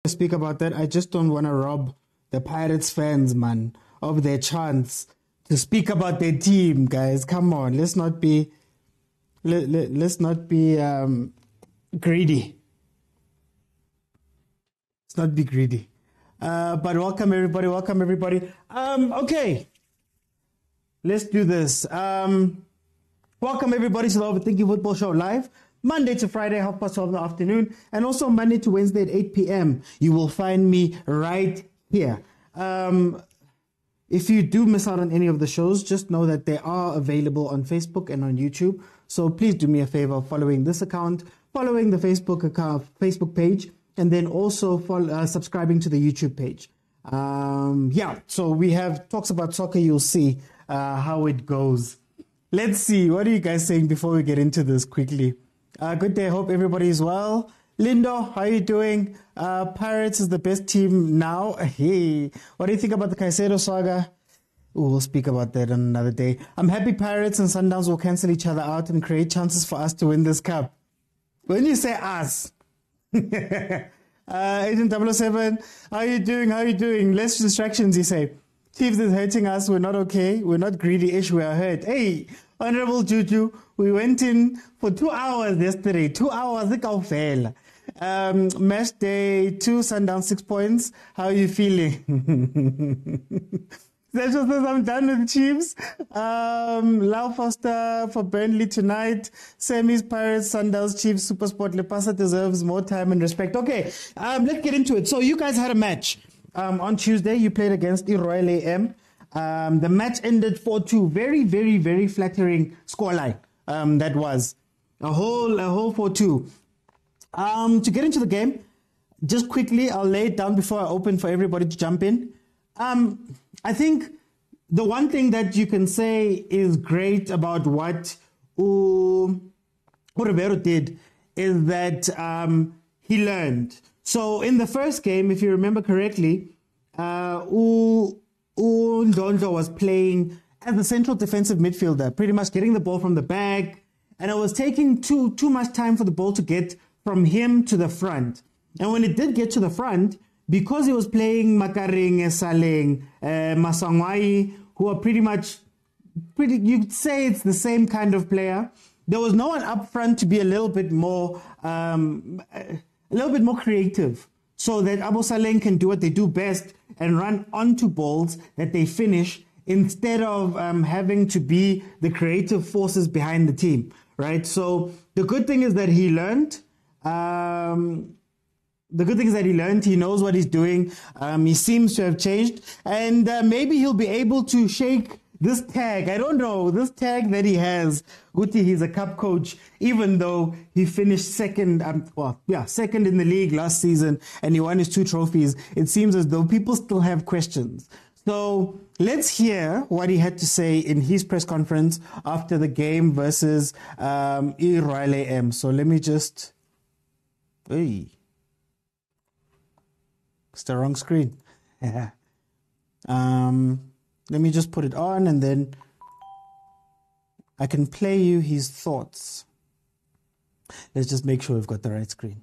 speak about that. I just don't want to rob the Pirates fans, man, of their chance to speak about their team, guys. Come on, let's not be greedy. Let's not be greedy. But welcome everybody. Okay, let's do this. Welcome everybody to the Overthinking Football Show live, Monday to Friday, 12:30 in the afternoon, and also Monday to Wednesday at 8 p.m. You will find me right here. If you do miss out on any of the shows, just know that they are available on Facebook and on YouTube. So please do me a favor, following this account, following the Facebook page, and then also subscribing to the YouTube page. So we have talks about soccer. You'll see how it goes. Let's see. What are you guys saying before we get into this quickly? Good day. Hope everybody is well. Lindo, how are you doing? Pirates is the best team now. Hey, what do you think about the Kaizer saga? Ooh, we'll speak about that on another day. I'm happy Pirates and Sundowns will cancel each other out and create chances for us to win this cup. When you say us, Agent 007, how are you doing? Less distractions, you say. Chiefs is hurting us. We're not okay. We're not greedy-ish. We are hurt. Hey, Honorable Juju, we went in for 2 hours yesterday. 2 hours, Komphela. Match day 2, Sundowns 6 points. How are you feeling? Sergio says I'm done with Chiefs. Lau Foster for Burnley tonight. Semis, Pirates, Sundowns, Chiefs, Supersport. Lepasa deserves more time and respect. Okay, let's get into it. So you guys had a match. On Tuesday, you played against Royal AM. The match ended 4-2. Very, very, very flattering scoreline. That was a whole 4-2. To get into the game, just quickly, I'll lay it down before I open for everybody to jump in. I think the one thing that you can say is great about what Ribeiro did is that he learned. So in the first game, if you remember correctly, Ndondlo was playing as a central defensive midfielder, pretty much getting the ball from the back, and it was taking too much time for the ball to get from him to the front. And when it did get to the front, because he was playing Makaring, Saleng, Masangwai, who are pretty, you'd say it's the same kind of player, there was no one up front to be a little bit more creative, so that Abu Saleng can do what they do best and run onto balls that they finish instead of having to be the creative forces behind the team, right? So the good thing is that he learned. He knows what he's doing. He seems to have changed, and maybe he'll be able to shake this tag. I don't know, this tag that he has. Guti, he's a cup coach, even though he finished second in the league last season and he won his 2 trophies. It seems as though people still have questions. So let's hear what he had to say in his press conference after the game versus Royal AM. So let me just... Hey. It's the wrong screen. Let me just put it on and then I can play you his thoughts. Let's just make sure we've got the right screen.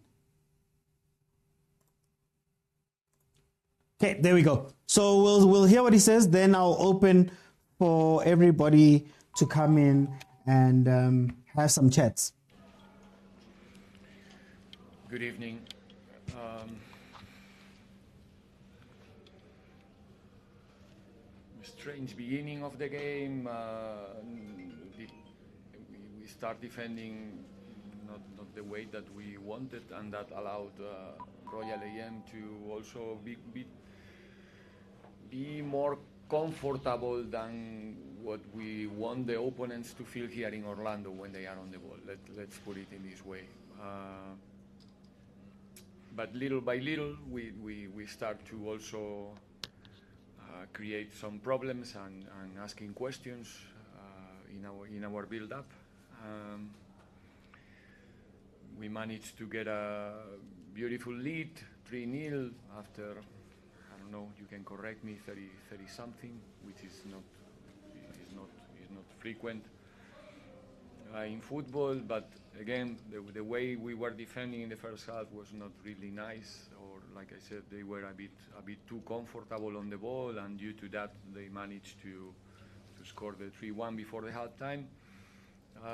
Okay, there we go. So we'll hear what he says, then I'll open for everybody to come in and have some chats. Good evening. Strange beginning of the game. We start defending not the way that we wanted, and that allowed Royal AM to also be more comfortable than what we want the opponents to feel here in Orlando when they are on the ball. Let's put it in this way. But little by little, we start to also create some problems and asking questions in our build-up. We managed to get a beautiful lead, 3-0 after, I don't know, you can correct me, 30 something, which is not frequent. in football, but again, the way we were defending in the first half was not really nice, or like I said, they were a bit too comfortable on the ball, and due to that, they managed to score the 3-1 before the halftime.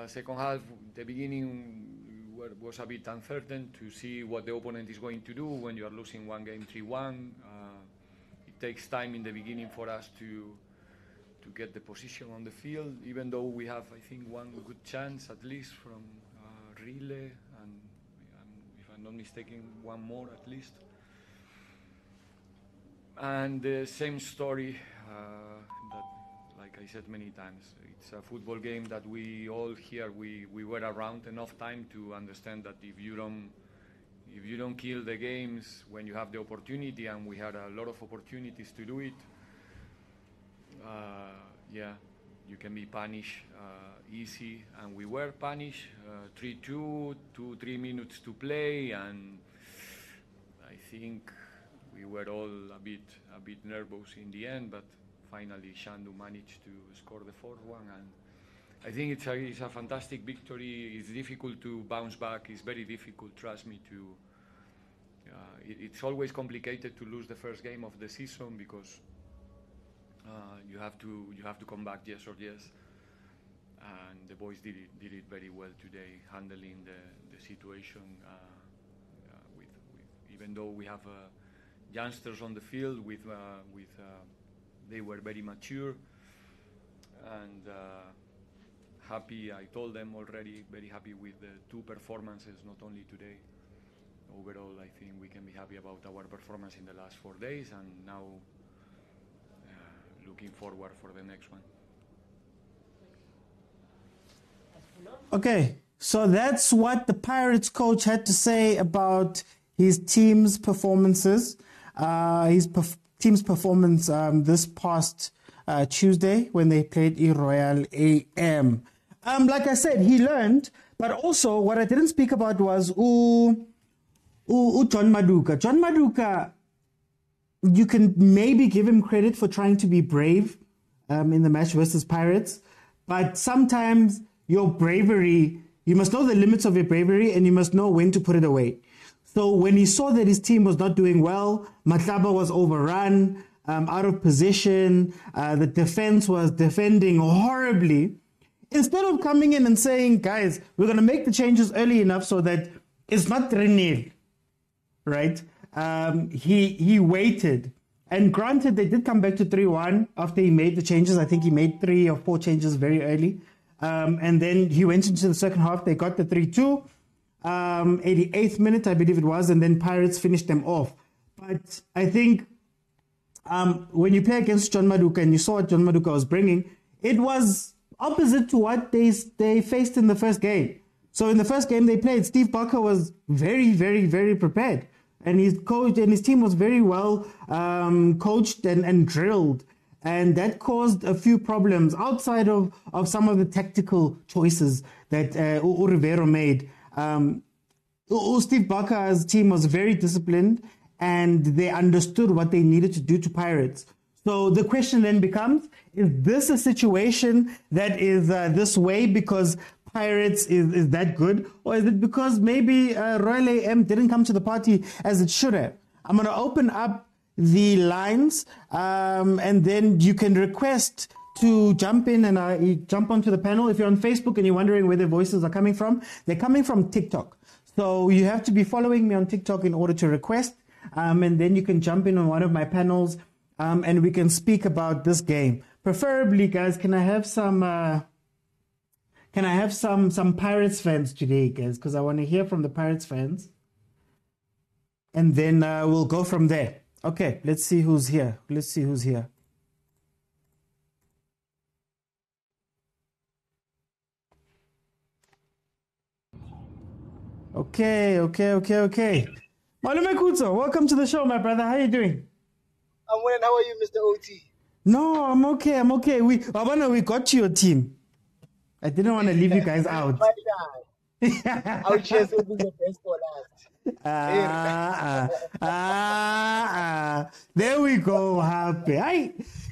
Second half, the beginning was a bit uncertain to see what the opponent is going to do when you are losing one game 3-1. It takes time in the beginning for us to get the position on the field, even though we have, I think, one good chance at least from Rile, and if I'm not mistaken, one more at least. And the same story that, like I said many times, it's a football game that we all here, we were around enough time to understand that if you don't kill the games when you have the opportunity, and we had a lot of opportunities to do it, yeah, you can be punished easy, and we were punished. 3-2, 2-3 minutes to play, and I think we were all a bit nervous in the end, but finally Shandu managed to score the fourth one, and I think it's a fantastic victory. It's difficult to bounce back. It's very difficult, trust me. It's always complicated to lose the first game of the season, because you have to come back yes or yes, and the boys did it very well today, handling the situation. With even though we have youngsters on the field, they were very mature, and happy. I told them already, very happy with the two performances, not only today. Overall, I think we can be happy about our performance in the last 4 days, and now looking forward for the next one. Okay, so that's what the Pirates coach had to say about his team's performances. Team's performance this past Tuesday when they played Royal AM. Like I said, he learned, but also what I didn't speak about was John Maduka. John Maduka, you can maybe give him credit for trying to be brave in the match versus Pirates, but sometimes your bravery, you must know the limits of your bravery, and you must know when to put it away. So when he saw that his team was not doing well, Matlaba was overrun, out of position, the defense was defending horribly, instead of coming in and saying, guys, we're going to make the changes early enough so that it's not 3-0, right? He waited. And granted, they did come back to 3-1 after he made the changes. I think he made 3 or 4 changes very early. And then he went into the second half. They got the 3-2. 88th minute, I believe it was, and then Pirates finished them off. But I think when you play against John Maduka and you saw what John Maduka was bringing, it was opposite to what they faced in the first game. So in the first game they played, Steve Barker was very, very, very prepared. And his coach and his team was very well coached and drilled. And that caused a few problems outside of some of the tactical choices that Rivero made. Steve Barker's team was very disciplined, and they understood what they needed to do to Pirates. So the question then becomes, is this a situation that is this way because Pirates is that good, or is it because maybe Royal AM didn't come to the party as it should have? I'm going to open up the lines, and then you can request to jump in and jump onto the panel. If you're on Facebook and you're wondering where the voices are coming from, they're coming from TikTok. So you have to be following me on TikTok in order to request, and then you can jump in on one of my panels, and we can speak about this game. Preferably, guys, can I have some Pirates fans today, guys? Because I want to hear from the Pirates fans, and then we'll go from there. Okay, let's see who's here. Okay. Malume Kutso, welcome to the show, my brother. How are you doing? I'm well. How are you, Mr. OT? No, I'm okay. Babana, we got your team. I didn't want to leave you guys out. I'll cheers will be the best for last. There we go. Happy.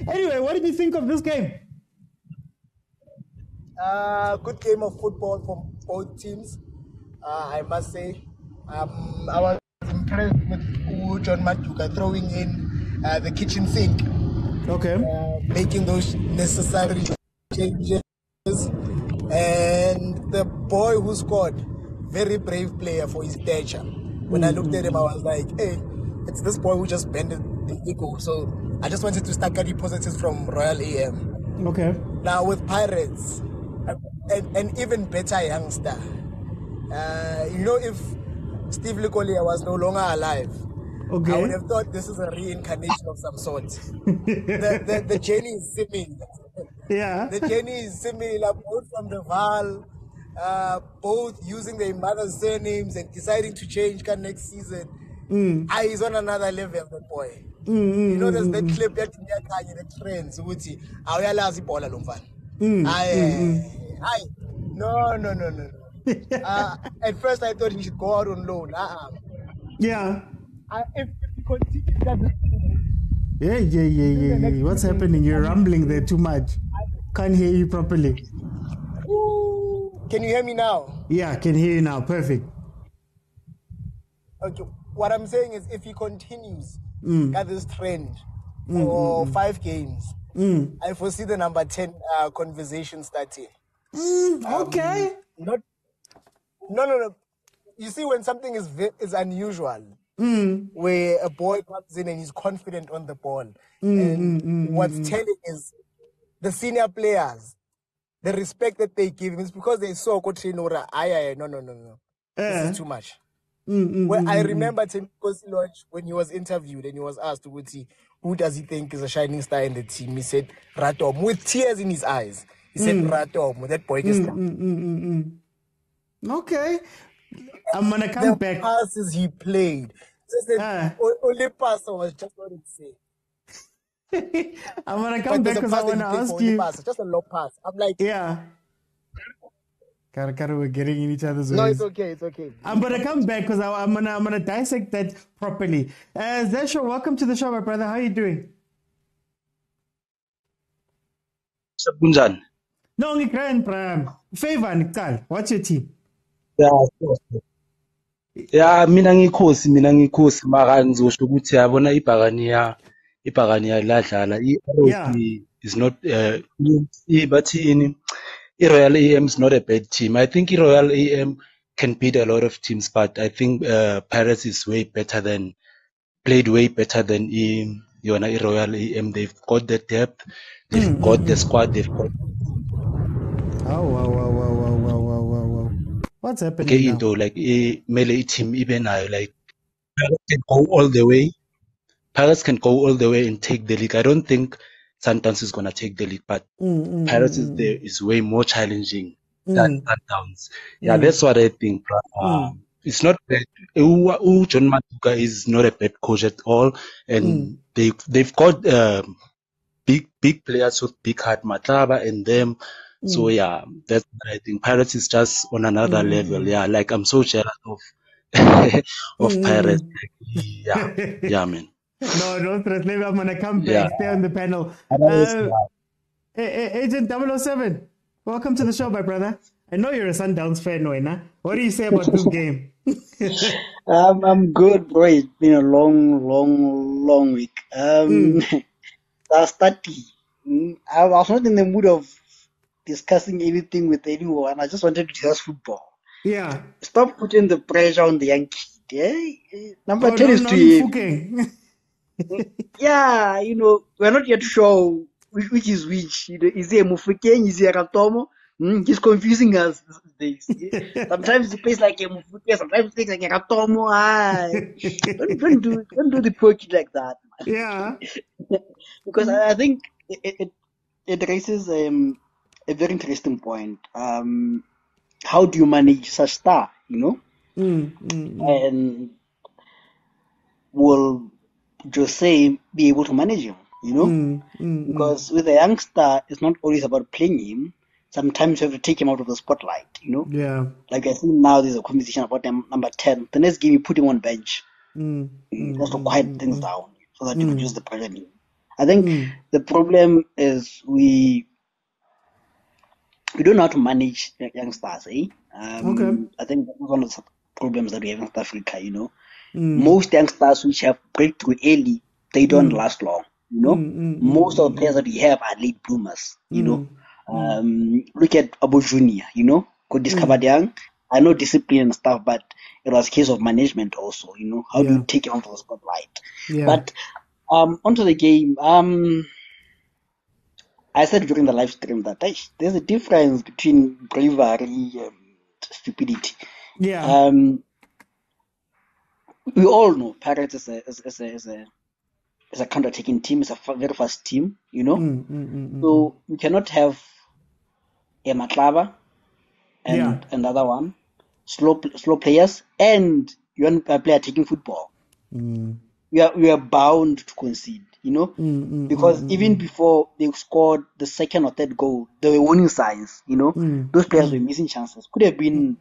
Anyway, what did you think of this game? Good game of football from both teams, I must say. I was impressed with John Maduka throwing in the kitchen sink, Okay. making those necessary changes. And the boy who scored, very brave player for his stature. When I looked at him, I was like, hey, it's this boy who just bended the ego. So I just wanted to start getting positives from Royal AM. Okay. Now with Pirates, and even better youngster, if Steve Lekolia was no longer alive, Okay. I would have thought this is a reincarnation of some sort. the journey is similar. Yeah. The journey is similar, both from the Val, both using their mother's surnames and deciding to change next season. He's on another level, the boy. There's that clip that Khanye, the trends, Uti, awuyalazi ibhola lo mfana. No. At first I thought he should go out on loan. Yeah. If he continues Yeah. What's happening? You're rumbling there too much. Can't hear you properly. Can you hear me now? Yeah, I can hear you now. Perfect. Okay. What I'm saying is, if he continues at this trend for 5 games, I foresee the number 10 conversation starting. Okay. No. You see, when something is unusual, where a boy comes in and he's confident on the ball, and what's telling is the senior players, the respect that they give him is because they saw Kotrinora. No. This is too much. Well, I remember Kosi Lodge when he was interviewed and he was asked, who does he think is a shining star in the team? He said, Ratom, with tears in his eyes. He said, Ratom, that boy is Okay. I'm going to come the back. passes he played. Only pass I was just going to say. I'm going to come back because I want to ask you. Just a low pass. I'm like, yeah. We're getting in each other's ways. No, it's okay. I'm going to come back because I'm gonna dissect that properly. Zesho, welcome to the show, my brother. How are you doing? Sabunjan. No, ngikran pram. Favor Nikal. What's your team? Yeah, mina ngikhosi mara ngizosho ukuthi yabona ibhakani ladlala i is not bathi ini i-Royal AM is not a bad team. I think i-Royal AM can beat a lot of teams, but I think Pirates is played way better than i-Royal AM. They've got the depth, they've got the squad, they've got Wow. What's happening okay, now? into like melee team even like Pirates can go all the way. Pirates can go all the way and take the league. I don't think Sundowns is gonna take the league, but Pirates is way more challenging than Sundowns. Yeah, that's what I think. It's not bad. John Maduka is not a bad coach at all, and they've got big players with big heart, Matlaba and them. So yeah, that's what I think. Pirates is just on another level. Yeah, like I'm so jealous of Pirates. Yeah, man. No, don't stress. Maybe I'm gonna come back. Stay on the panel. Agent 007, welcome to the show, my brother. I know you're a Sundowns fan, Wena. What do you say about this game? I'm good, bro. It's been a long week. I started. I was not in the mood of discussing anything with anyone. I just wanted to discuss football. Yeah. Stop putting the pressure on the Yankees. Yeah? Number 10 is to yeah, we're not yet sure which is which. Is he a Mufukeng? Is he a Ratomo? He's confusing us these days. Sometimes he plays like a Mufukeng, sometimes he plays like a Ratomo. Don't do the poor kid like that, man. Yeah. Because I think it raises a very interesting point. How do you manage such star, And will Jose be able to manage him, Because with a youngster, it's not always about playing him. Sometimes you have to take him out of the spotlight, Yeah. Like I think now there's a conversation about number 10. The next game you put him on bench. Just to quiet things down so that you reduce the pressure. I think the problem is we we don't know how to manage youngsters, eh? Okay. I think that's one of the problems that we have in South Africa, you know. Most youngsters which have breakthrough early, they don't last long, you know. Most of the players that we have are late bloomers, you know. Look at Abu Junior, you know, got discovered young. I know discipline and stuff, but it was a case of management also, you know. How do you take him onto the spotlight? Yeah. But onto the game, I said during the live stream that there's a difference between bravery and stupidity. Yeah. We all know Pirates is a counter-attacking team. It's a very fast team, you know. So you cannot have a Matlaba and another one slow players, and you want to play attacking football. We are bound to concede, you know, because even before they scored the second or third goal, there were warning signs, you know. Those players were missing chances. Could have been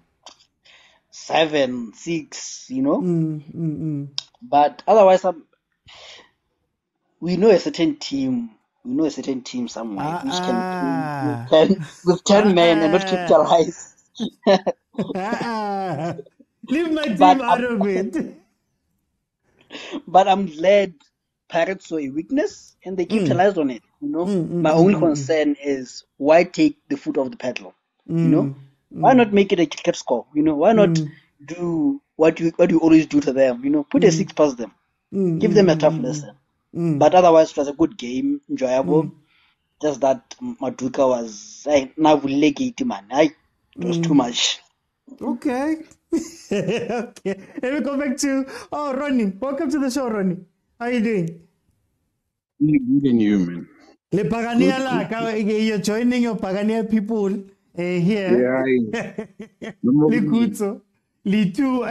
7, 6, you know. But otherwise, we know a certain team. We know a certain team somewhere which can with 10 men and not capitalize. Leave my team out of it. But I'm glad Pirates saw a weakness and they capitalized on it. You know, my only concern is why take the foot off the pedal? You know, why not make it a cricket score? You know, why not do what you always do to them? You know, put a 6 past them, give them a tough lesson. But otherwise, it was a good game, enjoyable. Just that Maduka was man. It was too much. Okay. Okay. Let me go back to Ronnie. Welcome to the show, Ronnie. How are you doing? Good and you, man. Le Pagania, you're joining your Pagania people here. Yeah. Likutso. Litu.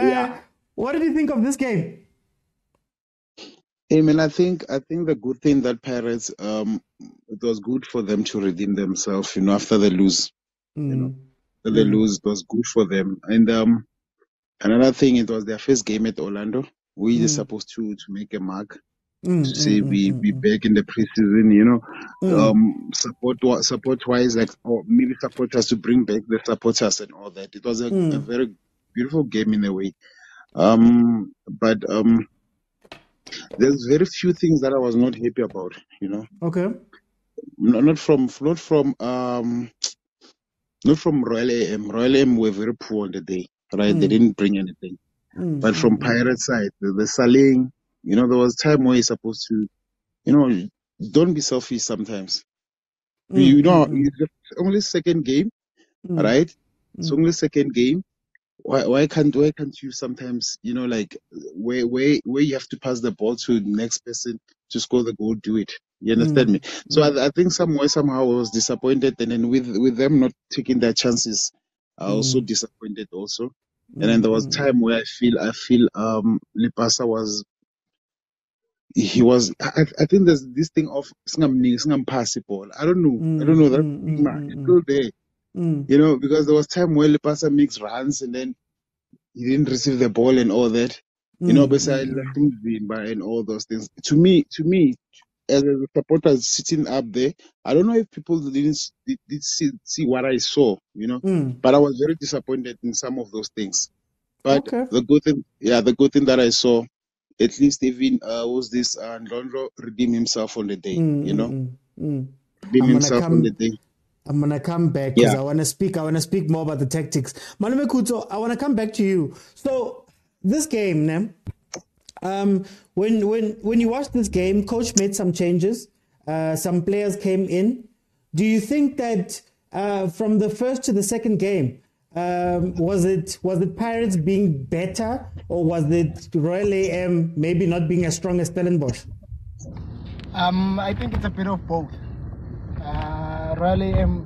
What did you think of this game? Hey man, I think the good thing that Pirates it was good for them to redeem themselves, you know, after they lose. You know. After they lose, it was good for them. And another thing, it was their first game at Orlando. We are supposed to make a mark to say we back in the preseason, you know. Support wise, like, or maybe supporters to bring back the supporters and all that. It was a very beautiful game in a way. But there's very few things that I was not happy about, you know. Okay. Not from Royal AM. Royal AM were very poor on the day, right? They didn't bring anything. But from Pirate side, the Saling, you know, there was time where you're supposed to, you know, don't be selfish sometimes. You know, it's only second game, right? It's only second game. Why can't you sometimes, you know, like where you have to pass the ball to the next person to score the goal, do it. You understand me? So I think somehow I was disappointed, and then with them not taking their chances, I was also disappointed also. And then there was time where I feel Lipasa was I think there's this thing of singam possible. I don't know that it's still there. You know, because there was time where Lipasa makes runs and then he didn't receive the ball and all that. You know, besides and all those things. To me, as a supporter sitting up there, I don't know if people did see what I saw, you know. But I was very disappointed in some of those things. But the good thing that I saw, at least even was this Ndlondo redeem himself on the day, you know. Redeem himself on the day. I'm gonna come back because I wanna speak more about the tactics. Malume Kuto, I wanna come back to you. So this game, when you watched this game, coach made some changes. Some players came in. Do you think that from the first to the second game, was it Pirates being better, or was it Royal AM maybe not being as strong as Stellenbosch? I think it's a bit of both. Royal AM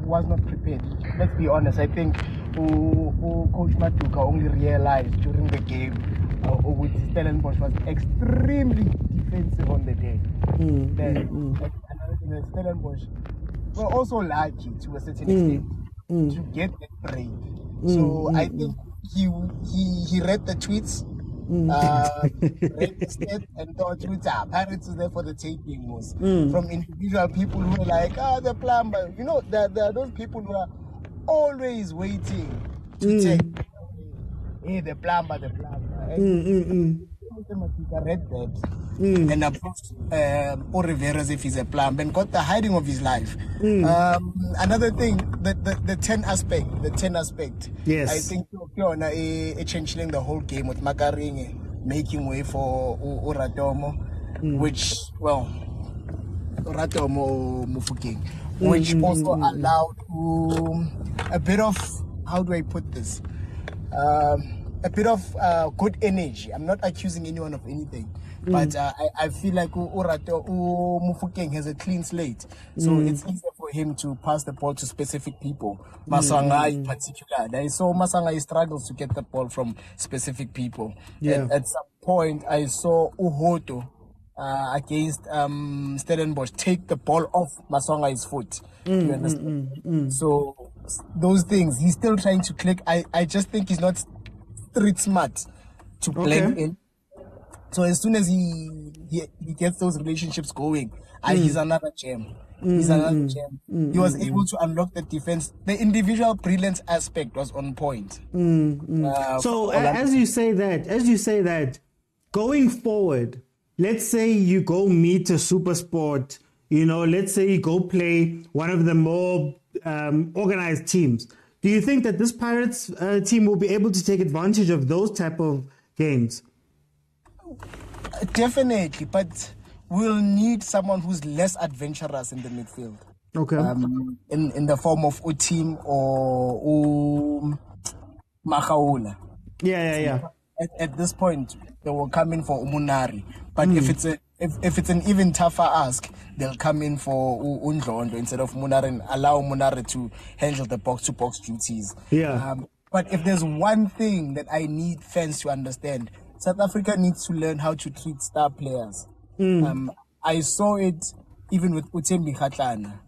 was not prepared. Let's be honest. I think Coach Maduka only realized during the game with Stellenbosch was extremely defensive on the day. Stellenbosch were also lucky to a certain extent to get that break. So I think he read the tweets read the stat and thought, Pirates is there for the taking. From individual people who are like, the plumber. You know, there are those people who are always waiting to take, hey, the plumber. And I read that and approached Oliver as if he's a plumber and got the hiding of his life. Another thing, the 10 aspect. Yes. I think Sehoana changing the whole game with Makaring making way for Uratomo, which, well, Uratomo Mufukeng, which also allowed a bit of, how do I put this? A bit of good energy. I'm not accusing anyone of anything, but I feel like Mufukeng has a clean slate, so it's easier for him to pass the ball to specific people. Masanga in particular, I saw Masanga struggles to get the ball from specific people. At some point, I saw Uhoto against Stellenbosch take the ball off Masanga's foot. You understand? So those things, he's still trying to click. I just think he's not street smart to blend in. So as soon as he gets those relationships going, he's another gem. He was able to unlock the defense. The individual brilliance aspect was on point. So as you say that, going forward, let's say you go meet a super sport, let's say you go play one of the more organized teams. Do you think that this Pirates team will be able to take advantage of those type of games? Definitely, but we'll need someone who's less adventurous in the midfield. Okay. In the form of Utim or Mahaula. Yeah. At this point, they will come in for Umunari. But if it's an even tougher ask, they'll come in for Undlondo instead of Munari and allow Munari to handle the box-to-box duties. Yeah. But if there's one thing that I need fans to understand, South Africa needs to learn how to treat star players. I saw it even with Utembi Khatlana.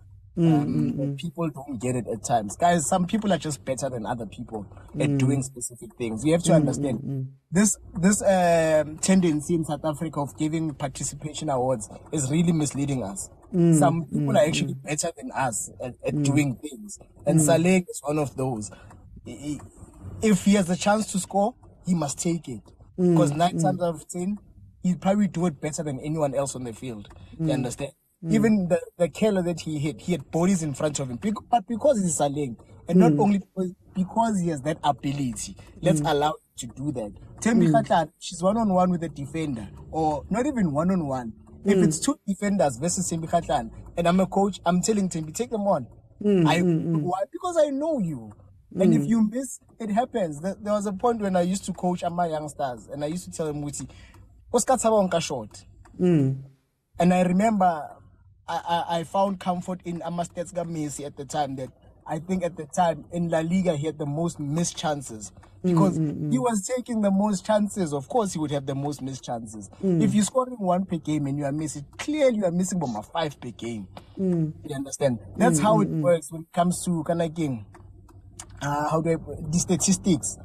People don't get it at times. Guys, some people are just better than other people at doing specific things. You have to understand. This tendency in South Africa of giving participation awards is really misleading us. Some people are actually better than us at doing things. And Saleh is one of those. If he has a chance to score, he must take it. Because 9 times out of 10, he'll probably do it better than anyone else on the field. You understand? Even the killer that he had bodies in front of him. But because he's Saleng, and not only because he has that ability, let's allow him to do that. Tembi Khatlan, she's one-on-one with a defender, or not even one-on-one. If it's 2 defenders versus Tembi Khatlan, and I'm a coach, I'm telling Tembi, take them on. Why? Because I know you. And if you miss, it happens. There was a point when I used to coach my youngsters, and I used to tell them, Oscar Tsabonka short. And I remember I found comfort in Amastetsga Messi at the time, that I think at the time in La Liga he had the most missed chances because he was taking the most chances. Of course he would have the most missed chances. If you're scoring 1 per game and you are missing, clearly you are missing about 5 per game. You understand? That's how it works when it comes to kind of game. The statistics,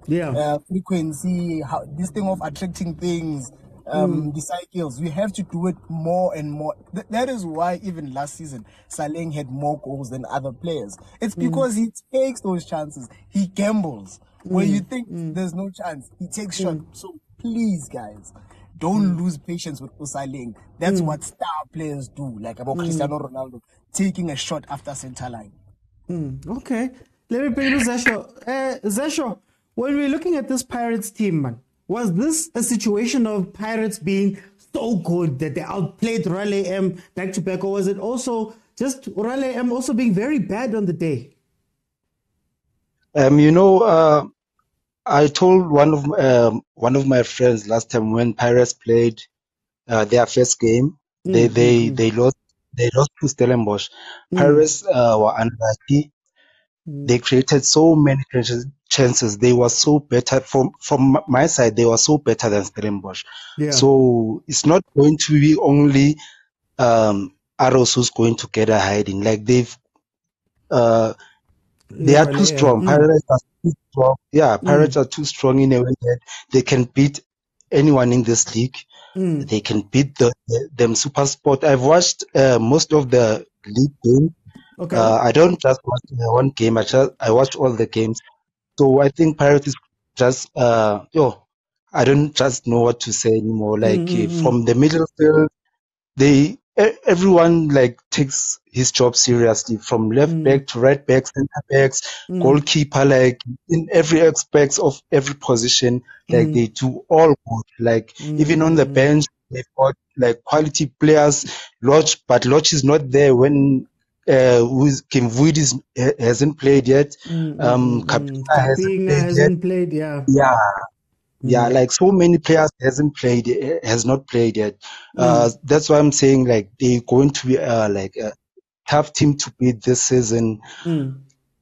frequency, this thing of attracting things, the cycles, we have to do it more and more. That is why even last season, Saleng had more goals than other players. It's because he takes those chances. He gambles. Where you think there's no chance, he takes shots. So please, guys, don't lose patience with Saleng. That's what star players do, like about Cristiano Ronaldo, taking a shot after center line. Okay. Let me bring to Zesho. Zesho, when we're looking at this Pirates team, man, was this a situation of Pirates being so good that they outplayed Raleigh M back to back, or was it also just Raleigh M also being very bad on the day? I told one of my friends last time when Pirates played their first game, they lost to Stellenbosch. Pirates were unlucky. They created so many chances. They were so better from my side. They were so better than Stellenbosch. So it's not going to be only Arrows who's going to get a hiding. Like they are too strong. Pirates are too strong. Pirates are too strong in a way that they can beat anyone in this league. They can beat them Super Sport. I've watched most of the league games. Okay. I don't just watch one game. I watch all the games. So I think Pirates is just I don't just know what to say anymore. Like from the middle field, everyone like takes his job seriously, from left back to right back, center backs, goalkeeper, like in every aspect of every position, like they do all good. Like even on the bench, they've got like quality players. But Lodge is not there when Kimvuidis hasn't played yet. Kapinga hasn't played, yeah. Yeah, like so many players has not played yet. That's why I'm saying like they're going to be like a tough team to beat this season.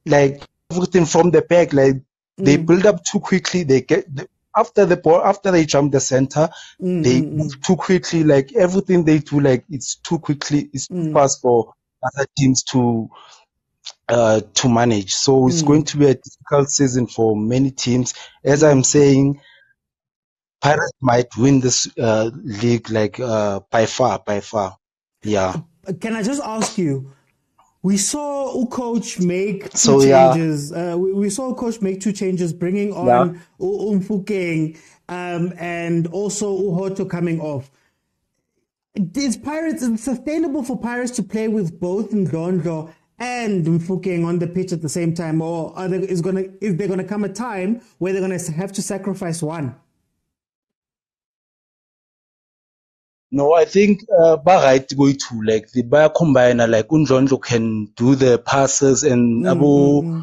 Like everything from the back, like they build up too quickly. They get after the ball, after they jump the center, they move too quickly. Like everything they do, like it's too quickly, it's too fast for other teams to manage. So it's going to be a difficult season for many teams. As I'm saying, Pirates might win this league like by far. Yeah. Can I just ask you? We saw a coach make two changes. We saw a coach make two changes, bringing on Mfukeng and also Uhoto coming off. Is it sustainable for Pirates to play with both Ndlondo and Mfukeng on the pitch at the same time, or is there gonna come a time where they're gonna have to sacrifice one? No, I think right go to like the buyer combiner, like Ndlondo can do the passes and Abu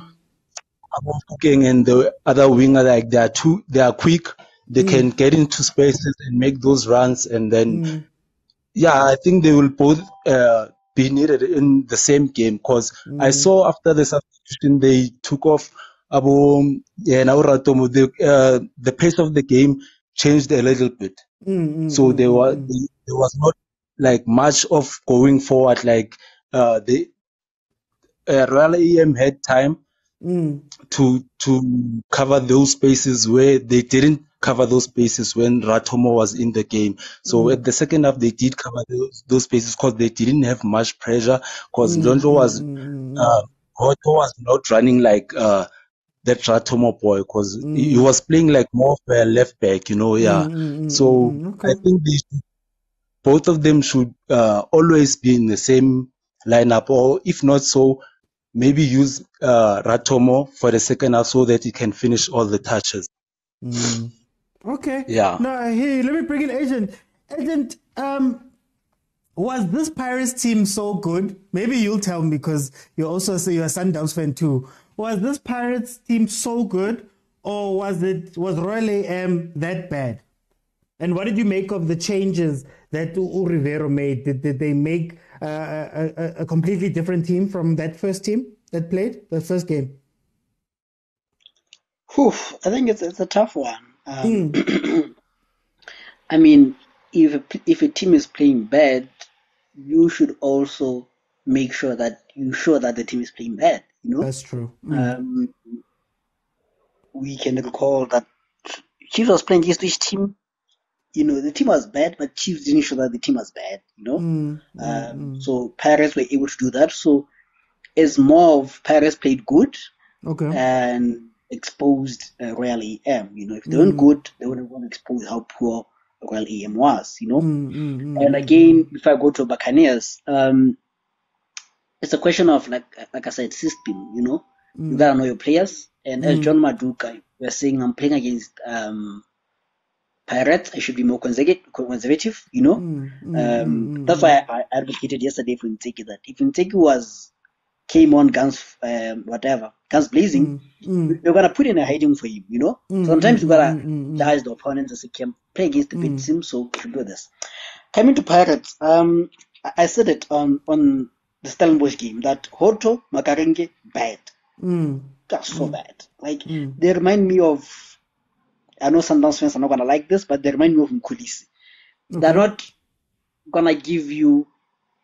Mfukeng and the other winger, like they are quick, they can get into spaces and make those runs, and then I think they will both be needed in the same game, because I saw after the substitution they took off Abu Nauratomo, the pace of the game changed a little bit. So there was not like much of going forward. Like the Royal EM had time to cover those spaces where they didn't cover those spaces when Ratomo was in the game. So at the second half, they did cover those spaces because they didn't have much pressure, because Ndlondo was not running like that Ratomo boy, because he was playing like more of a left back, So I think both of them should always be in the same lineup, or if not so, maybe use Ratomo for the second half so that he can finish all the touches. Okay. Yeah. Now, hey, let me bring in Agent. Agent, was this Pirates team so good? Maybe you'll tell me, because you're a Sundowns fan too. Was this Pirates team so good, or was Royal AM that bad? And what did you make of the changes that Rivero made? Did they make a completely different team from that first team that played the first game? I think it's a tough one. I mean, if a team is playing bad, you should also make sure that the team is playing bad. That's true. We can recall that Chiefs was playing against which team? The team was bad, but Chiefs didn't show that the team was bad. So Pirates were able to do that. So it's more of Pirates played good, and exposed Royal EM. If they weren't good, they wouldn't want to expose how poor Royal EM was. And again, if I go to Buccaneers, it's a question of like I said, system. You gotta know your players. And as John Maduka was saying, I'm playing against Pirates, I should be more conservative. That's why I advocated yesterday for ntseki, that if ntseki came on guns blazing, you're gonna put in a hiding for him. Sometimes you gotta judge the opponents and say, "Can play against the big team, so we should do this." Coming to Pirates, I said it on the Stellenbosch game that Hoto Makarenge bad, that's so bad. Like they remind me of. I know Sundowns fans are not gonna like this, but they remind me of Mkulisi. They're not gonna give you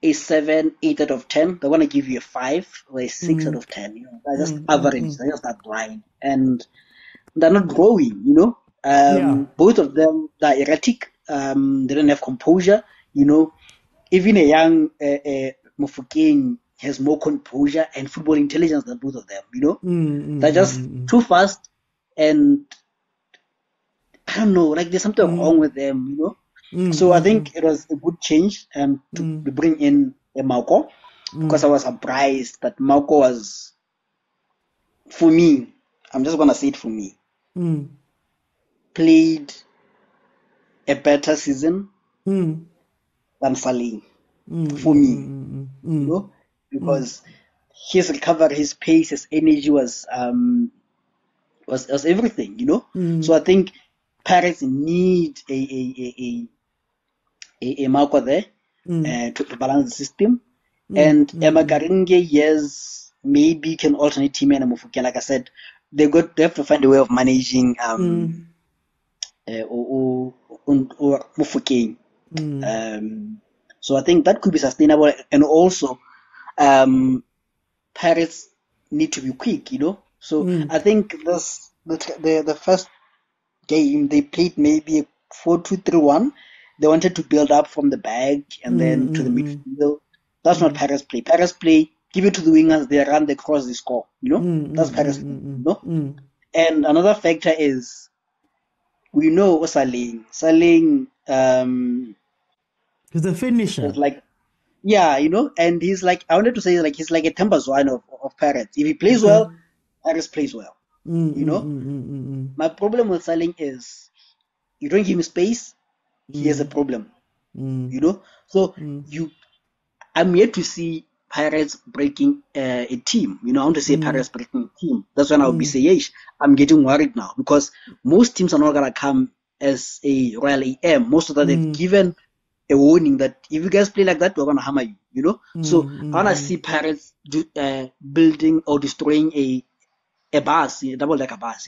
a 7, 8 out of 10. They're gonna give you a 5 or a 6 out of 10. They're just average. They're just that blind, and they're not growing. Both of them are erratic. They don't have composure. Even a young Mofokeng has more composure and football intelligence than both of them. They're just too fast, and I don't know, like there's something wrong with them. So I think it was a good change to bring in a Mauko, because I was surprised that Mauko was, for me, I'm just gonna say it for me, played a better season than Saling, for me, because his recovery, his pace, his energy was everything, So I think Pirates need a Mauko there to balance the system. And Emagaringe, yes, maybe can alternate team and Mofokeng. Like I said, they have to find a way of managing or Mofokeng. So I think that could be sustainable. And also, Pirates need to be quick, So I think the first game they played maybe a 4-2-3-1. They wanted to build up from the back and then to the midfield. That's not Pirates play. Pirates play, give it to the wingers, they run, they cross, they score. That's Pirates play. And another factor is, we know Saling. Saling he's a finisher. Is like, and he's like, I wanted to say, like, he's like a Tembazwane of Pirates. If he plays well, Pirates plays well. My problem with Saling is, you don't give him space, he has a problem. So I'm yet to see Pirates breaking a team. I want to say Pirates breaking a team. That's when I'll be saying, I'm getting worried now, because most teams are not gonna come as a Royal AM. Most of them they've given a warning that if you guys play like that, we're gonna hammer you. So I wanna see Pirates building or destroying a bus, a double-decker bus,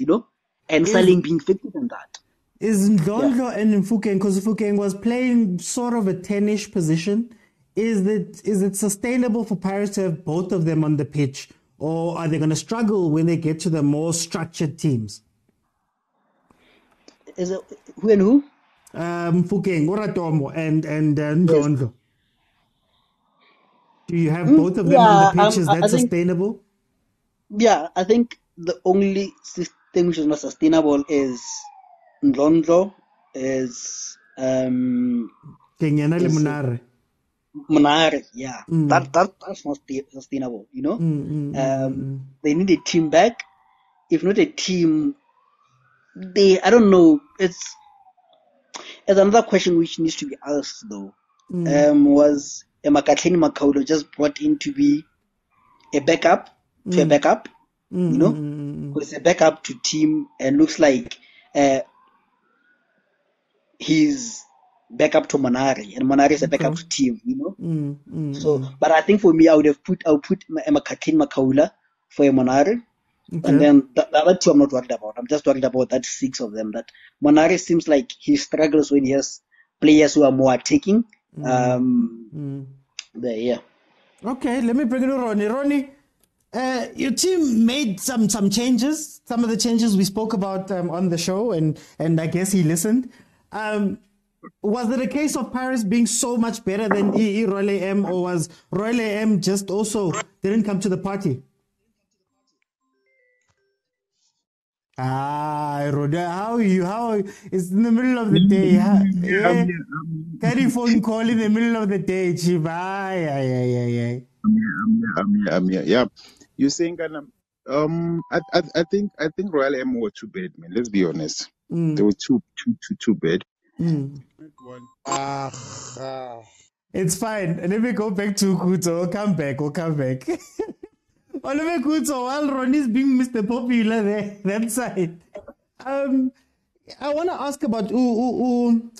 and Saling being effective in that. Is Ndlondlo and Mfukeng, because Mfukeng was playing sort of a 10-ish position, is it sustainable for Pirates to have both of them on the pitch, or are they going to struggle when they get to the more structured teams? Is it who and who? Mfukeng, Oratomo, and Ndlondlo. Do you have both of them on the pitch? Is that sustainable? Yeah, I think the only thing which is not sustainable is Ndlondlo, is Munare, yeah. That's not sustainable, They need a team back. If not a team, I don't know. It's another question which needs to be asked though. Was Makatleni Makaulo just brought in to be a backup to a backup? Because a backup to team, and looks like he's backup to Monari, and Monari is a backup to team, So, but I think for me, I'll put Makatleni Makaula for a Monari. And then the other two I'm not worried about. I'm just worried about that 6 of them. That Monari seems like he struggles when he has players who are more attacking. Okay, let me bring it to Ronnie. Ronnie, your team made some changes. Some of the changes we spoke about on the show, and I guess he listened. Was it a case of Paris being so much better than Royal AM, or was Royal AM just also didn't come to the party? Roda, how are you? It's in the middle of the day. Carry phone call in the middle of the day, Chief. I'm here. Yeah. You're saying, I think Royal M were too bad, man. Let's be honest. They were too bad. It's fine. Let me go back to Kuto. We'll come back. Oliver Kuto, while Ronnie's being Mr. Popular there, that side. I want to ask about Maduka.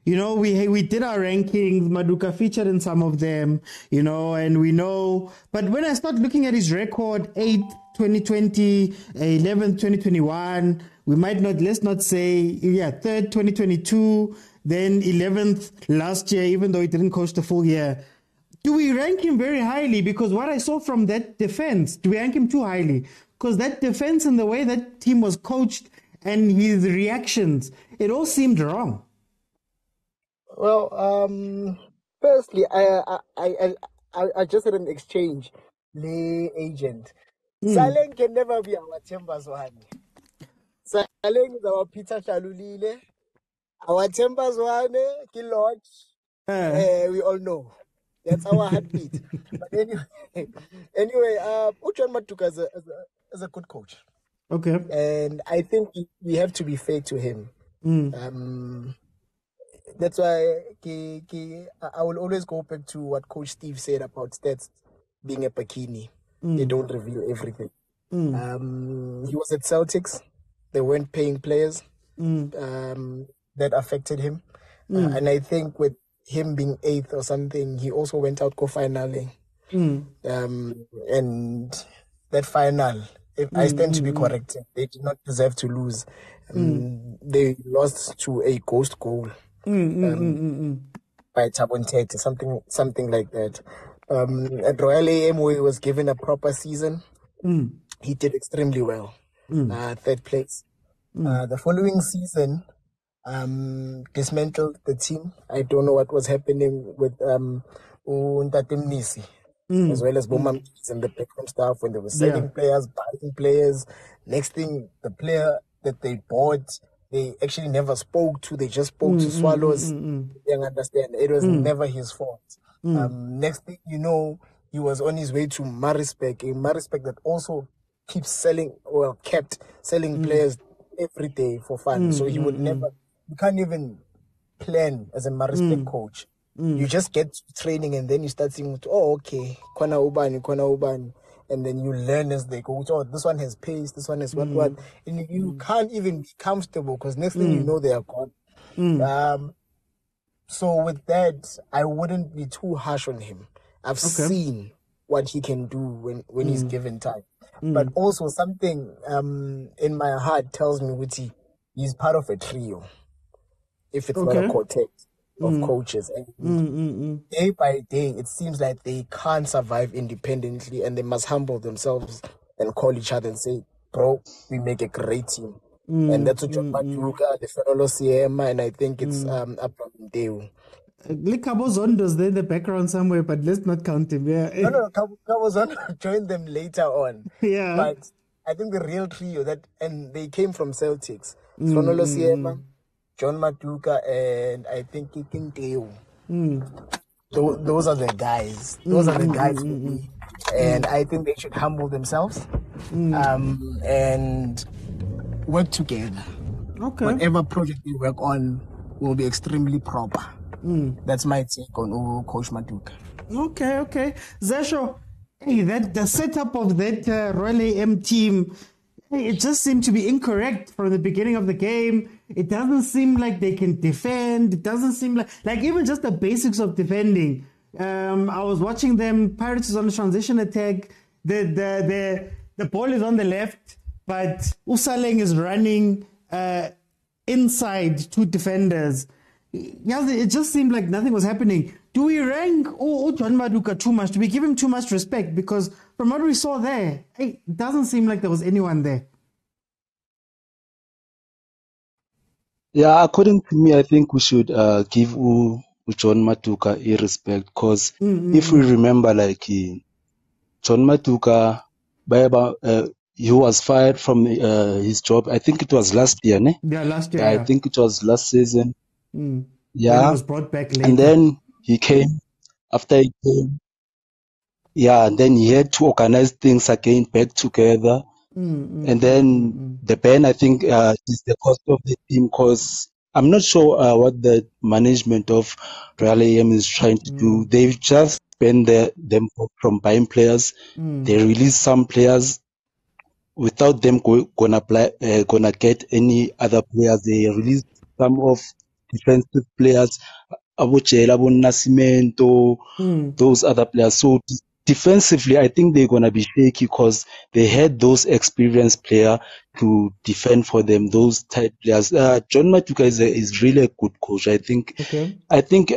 We did our rankings. Maduka featured in some of them, and we know. But when I start looking at his record, 8th, 2020, 11th, 2021, we might not, let's not say, 3rd, 2022, then 11th last year, even though he didn't coach the full year. Do we rank him very highly? Because what I saw from that defense, do we rank him too highly? Because that defense and the way that team was coached and his reactions, it all seemed wrong. Well, firstly, I just had an exchange. The agent. Saleng can never be our Tembazwane. Saleng is our Peter Shalulile. Our Tembazwane, Kilodge. We all know. That's our heartbeat. But anyway, Uchon Maduka is a good coach. Okay. And I think we have to be fair to him. That's why I will always go back to what Coach Steve said about stats being a bikini. They don't reveal everything. He was at Celtics. They weren't paying players. That affected him. And I think with him being 8th or something, he also went out co-finaling. And that final, if I stand to be corrected, they did not deserve to lose. They lost to a ghost goal by Tabontete, something like that. At Royal AM, where he was given a proper season, he did extremely well. 3rd place. The following season, dismantled the team. I don't know what was happening with Ntatem Nisi, as well as Bomamkis and the backroom staff when they were selling players, buying players. Next thing, the player that they bought, they actually never spoke to. They just spoke to Swallows. You understand? It was never his fault. Next thing you know, he was on his way to Marispec, a Marispec that also kept selling players every day for fun. So he would never, you can't even plan as a Marispec coach. You just get to training and then you start seeing, oh, okay, Kona Ubani. And then you learn as they go. Oh, this one has pace, this one has what. And you can't even be comfortable because next thing you know, they are gone. So with that, I wouldn't be too harsh on him. I've seen what he can do when he's given time. But also something in my heart tells me he's part of a trio. If it's not a quartet of coaches. And day by day, it seems like they can't survive independently and they must humble themselves and call each other and say, bro, we make a great team. And that's what Maduka, the fellow CM, and I think it's Abraham Deu. Lekau Zondo's there in the background somewhere, but let's not count him. Yeah. No, Zondo joined them later on. Yeah. But I think the real trio and they came from Celtics. Sonolo Siema, John Maduka, and I think King Deu. Those are the guys. Those are the guys for me. And I think they should humble themselves and work together. Okay. Whatever project they work on will be extremely proper. That's my take on Coach Maduka. Okay. Zasho, the setup of that Royal AM team, it just seemed to be incorrect from the beginning of the game. It doesn't seem like they can defend. It doesn't seem like even just the basics of defending. I was watching them. Pirates is on a transition attack. The ball is on the left, but Usaleng is running inside 2 defenders. Yeah, it just seemed like nothing was happening. Do we rank John Maduka too much? Do we give him too much respect? Because from what we saw there, it doesn't seem like there was anyone there. Yeah, according to me, I think we should give John Maduka a respect because if we remember, John Maduka, he was fired from his job. I think it was last year, ne? Yeah, last year. Yeah, I think it was last season. Yeah, then he was brought back later. And then he came. After he came, and then he had to organize things again back together. And then the ban, I think, is the cost of the team because I'm not sure what the management of Royal AM is trying to do. They've just banned them from buying players. They release some players without them gonna get any other players. They release some of defensive players, Abochela, Nascimento, those other players. So defensively, I think they're gonna be shaky because they had those experienced players to defend for them. Those type players. John Maduka is really a good coach. I think. Okay. I think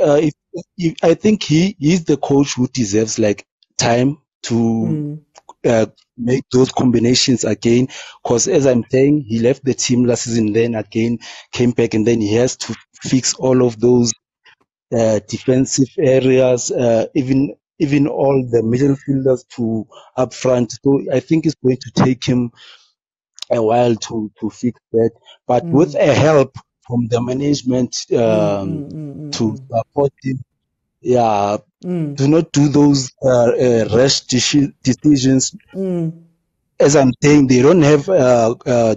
I think he's the coach who deserves time to make those combinations again. Because as I'm saying, he left the team last season, then again came back, and then he has to fix all of those defensive areas, even all the middle fielders to up front. So I think it's going to take him a while to fix that. But with a help from the management to support him, yeah, do not do those rash decisions. As I'm saying, they don't have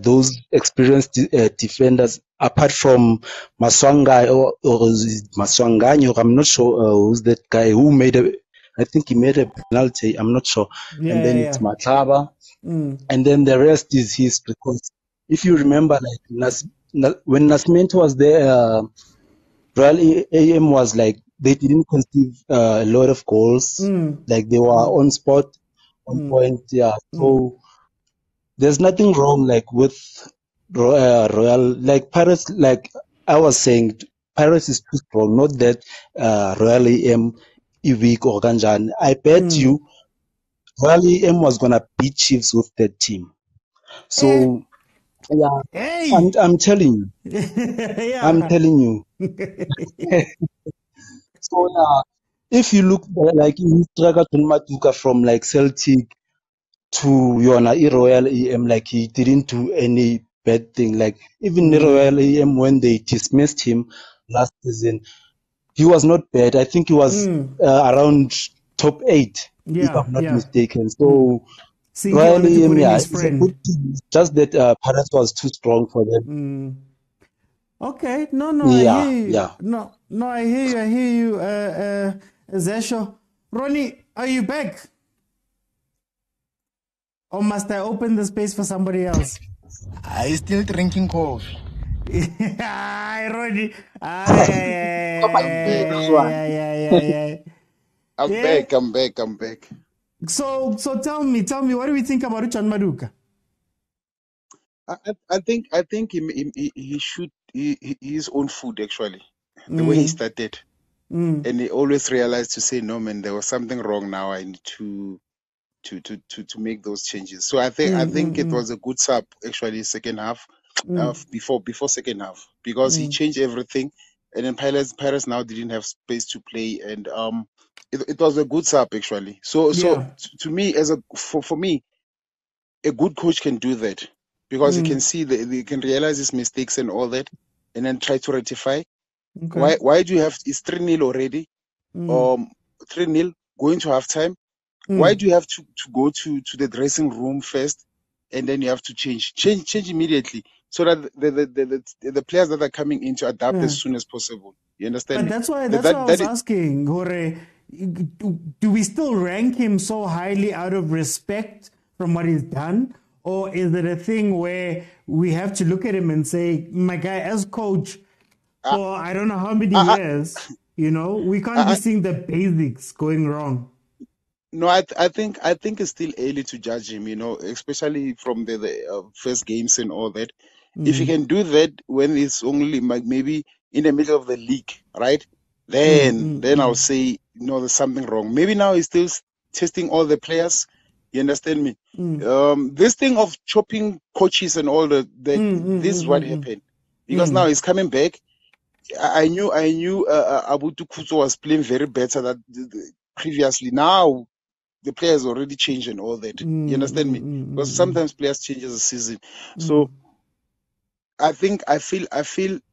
those experienced defenders apart from Maswanga or is it Maswangani, or I'm not sure who's that guy who made I think he made a penalty. I'm not sure. And then it's Mataba. And then the rest is his, because if you remember, like when Nascimento was there, Royal AM was like, they didn't conceive a lot of goals. Like they were on spot, on point. Yeah. So there's nothing wrong like with Royal, like Paris, like I was saying, Paris is too strong. Not that Royal AM weak or Ganjan. I bet you Royal AM was gonna beat Chiefs with that team. So yeah, I'm telling you, I'm telling you. So yeah, if you look like you struggle to Maduka from like Celtic to Yona Royal EM, like he didn't do any bad thing. Like even Royal EM, when they dismissed him last season, he was not bad. I think he was around top 8, if I'm not mistaken. So Royal EM, yeah, it's a good team. Just that Paris was too strong for them. Okay, no, Yeah, I hear you. yeah. No, I hear you, Zesho. Ronnie, are you back? Or must I open the space for somebody else? Are you still drinking coffee? Hi, Ronnie. I'm back. So tell me, what do we think about Richard Maduka? I think he should his own food actually. The way he started, and he always realized to say, no man, there was something wrong. Now I need to make those changes. So I think it was a good sub actually second half, before second half, because he changed everything, and then Paris now didn't have space to play, and it was a good sub actually. So to me, for me, a good coach can do that, because he can see he can realize his mistakes and all that, and then try to rectify. Okay. Why do you have, it's 3-0 already, 3-0 going to halftime? Why do you have to go to the dressing room first, and then you have to change immediately, so that the players that are coming in to adapt as soon as possible? You understand? But that's why I was asking, Hore, do we still rank him so highly out of respect from what he's done? Or is it a thing where we have to look at him and say, my guy, as coach for I don't know how many years, we can't be seeing the basics going wrong. No, I think it's still early to judge him, especially from the first games and all that. If he can do that when it's only maybe in the middle of the league, right? Then I'll say, there's something wrong. Maybe now he's still testing all the players. You understand me? This thing of chopping coaches and all that, this is what happened. Because now he's coming back. I knew Abutu Kuto was playing very better than previously. Now the players already changed and all that. You understand me? Because sometimes players change as a season. So I feel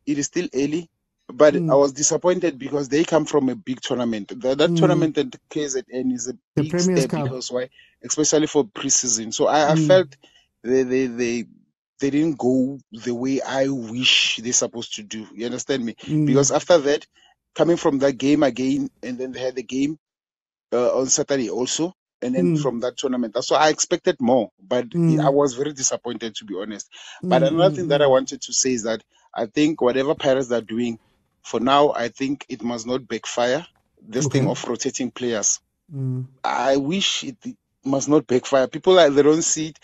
it is still early, but I was disappointed because they come from a big tournament. That tournament at KZN is a big step, because why? Especially for preseason. So I felt they didn't go the way I wish they're supposed to do. You understand me? Because after that, coming from that game again, and then they had the game on Saturday also, and then from that tournament. So I expected more, but I was very disappointed, to be honest. But another thing that I wanted to say is that I think whatever Pirates are doing, for now, I think it must not backfire. This thing of rotating players. I wish it must not backfire. People, they don't see it.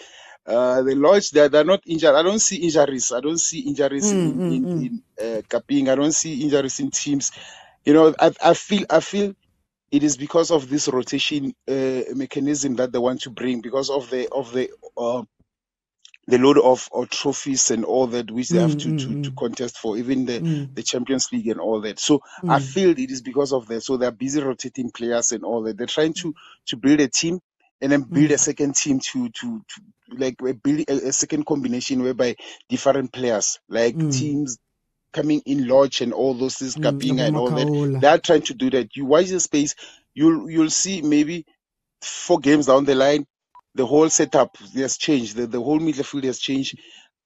The Lodge, they're not injured. I don't see injuries. I don't see injuries in Kaping. I don't see injuries in teams. I feel it is because of this rotation mechanism that they want to bring, because of the load of trophies and all that which they have to contest for, even the Champions League and all that. So I feel it is because of that. So they're busy rotating players and all that. They're trying to build a team and then build a second team to like build a second combination whereby different players, like teams coming in large and all those things, Kapinga and all that. They are trying to do that. You watch the space, you'll see maybe 4 games down the line, the whole setup has changed. The whole midfield has changed.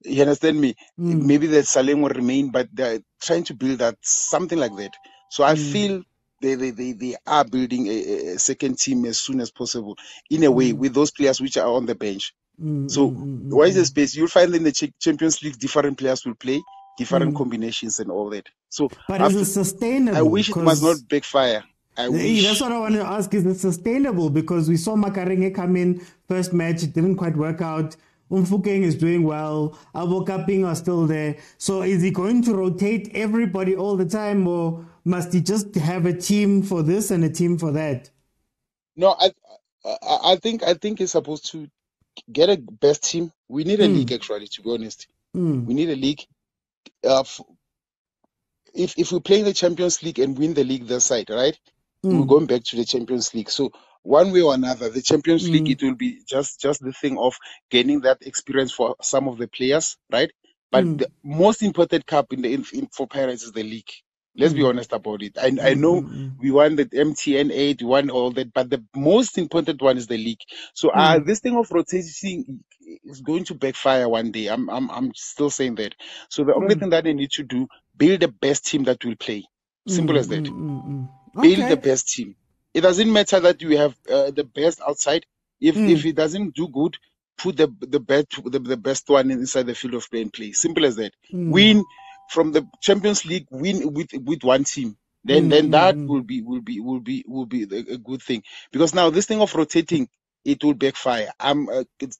You understand me? Maybe the Saleng will remain, but they're trying to build that, something like that. So I feel they are building a second team as soon as possible, in a way, with those players which are on the bench. So why is the space? You'll find in the Champions League, different players will play, different combinations and all that. So, but is it sustainable? I wish it must not backfire. That's what I want to ask. Is it sustainable? Because we saw Makarenge come in first match, it didn't quite work out. Umfukeng is doing well. Abo Kaping are still there. So is he going to rotate everybody all the time, or must he just have a team for this and a team for that? No, I think he's supposed to get a best team. We need a league, actually, to be honest. We need a league. If we play in the Champions League and win the league this side, right? We're going back to the Champions League. So one way or another, the Champions League, it will be just the thing of gaining that experience for some of the players, right? But the most important cup for Pirates is the league. Let's be honest about it. I know we won the MTN 8, we won all that, but the most important one is the league. So this thing of rotating is going to backfire one day. I'm still saying that. So the only thing that they need to do, build the best team that will play. Simple as that. Build the best team. It doesn't matter that you have the best outside. If it doesn't do good, put the best one inside the field of play and play. Simple as that. Win from the Champions League. Win with one team. Then that will be a good thing. Because now this thing of rotating, it will backfire.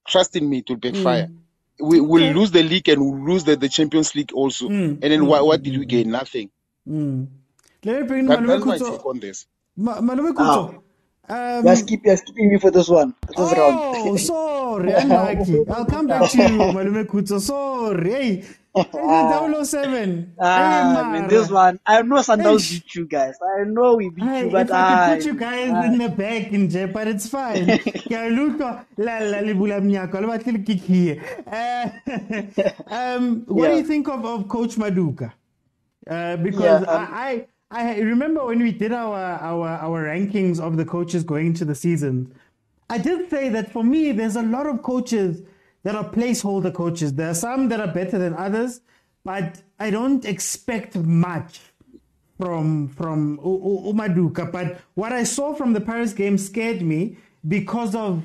Trust in me, it will backfire. We will lose the league and we'll lose the Champions League also. And then what did we gain? Nothing. Let me bring That's my take on this. Malume Kuto. You're skipping me for this one. This round. Sorry, unlucky. I'll come back to you, Malume Kuto. Sorry. It's 007. Man, this one, I know Sundowns beat you guys. I know we beat you, but if I could put you guys in the back in Japan, but it's fine. What do you think of Coach Maduka? Because I remember when we did our rankings of the coaches going into the season, I did say that for me, there's a lot of coaches that are placeholder coaches. There are some that are better than others, but I don't expect much from Maduka. But what I saw from the Paris game scared me because of,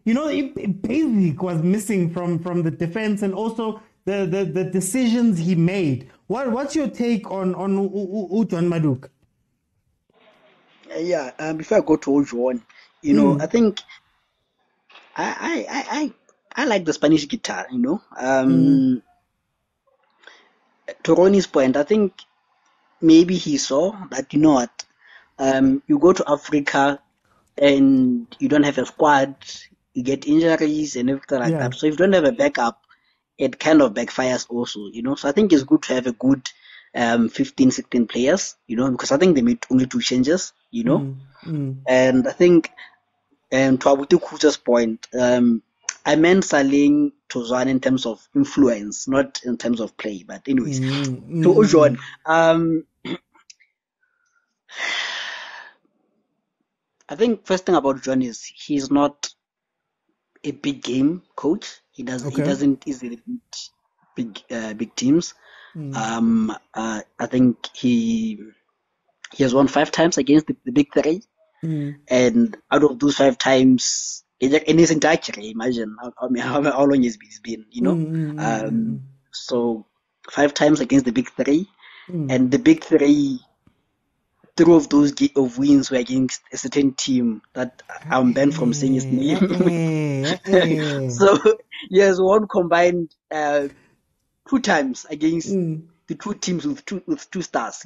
Basic was missing from the defense and also the decisions he made. What's your take on Ujuan Maduka? Before I go to Ujuan, I think I like the Spanish guitar, To Ronnie's point, I think maybe he saw that, you go to Africa and you don't have a squad, you get injuries and everything like that. So if you don't have a backup, it kind of backfires also, So I think it's good to have a good 15, 16 players, because I think they made only 2 changes, And I think, to Abuti Khoza's point, I meant Saleng Tozwan in terms of influence, not in terms of play. But anyways, to Ujuan, I think first thing about Ujuan is he's not a big game coach. He doesn't easily beat big teams. I think he has won 5 times against the big 3. And out of those 5 times, in his entire career, imagine how long he's been, So 5 times against the big 3, and the big 3, 2 of those wins were against a certain team that I'm banned from saying his name. So he has won combined 2 times against the 2 teams with two stars,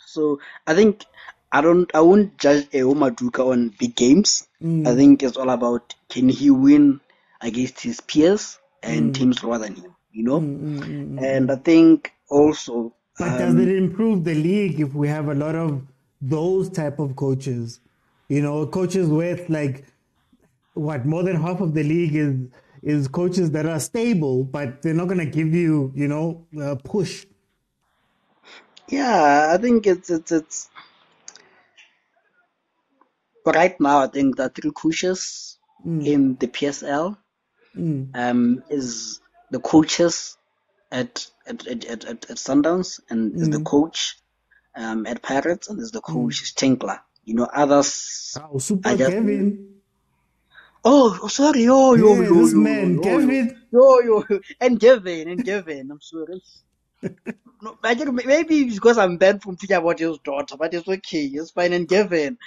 So I think I won't judge a Maduka on big games. I think it's all about, can he win against his peers and teams rather than him, And I think also. But does it improve the league if we have a lot of those type of coaches? Coaches with more than half of the league is coaches that are stable, but they're not going to give you, a push. Yeah, I think it's right now. I think the three coaches in the PSL is the coaches at Sundowns, and is the coach at Pirates, and is the coach Stinkler. Others. Oh, Super Kevin. Oh, sorry. This man, Kevin. And Kevin. I'm sorry. No, maybe because I'm banned from thinking about his daughter, but it's okay. It's fine. And Kevin.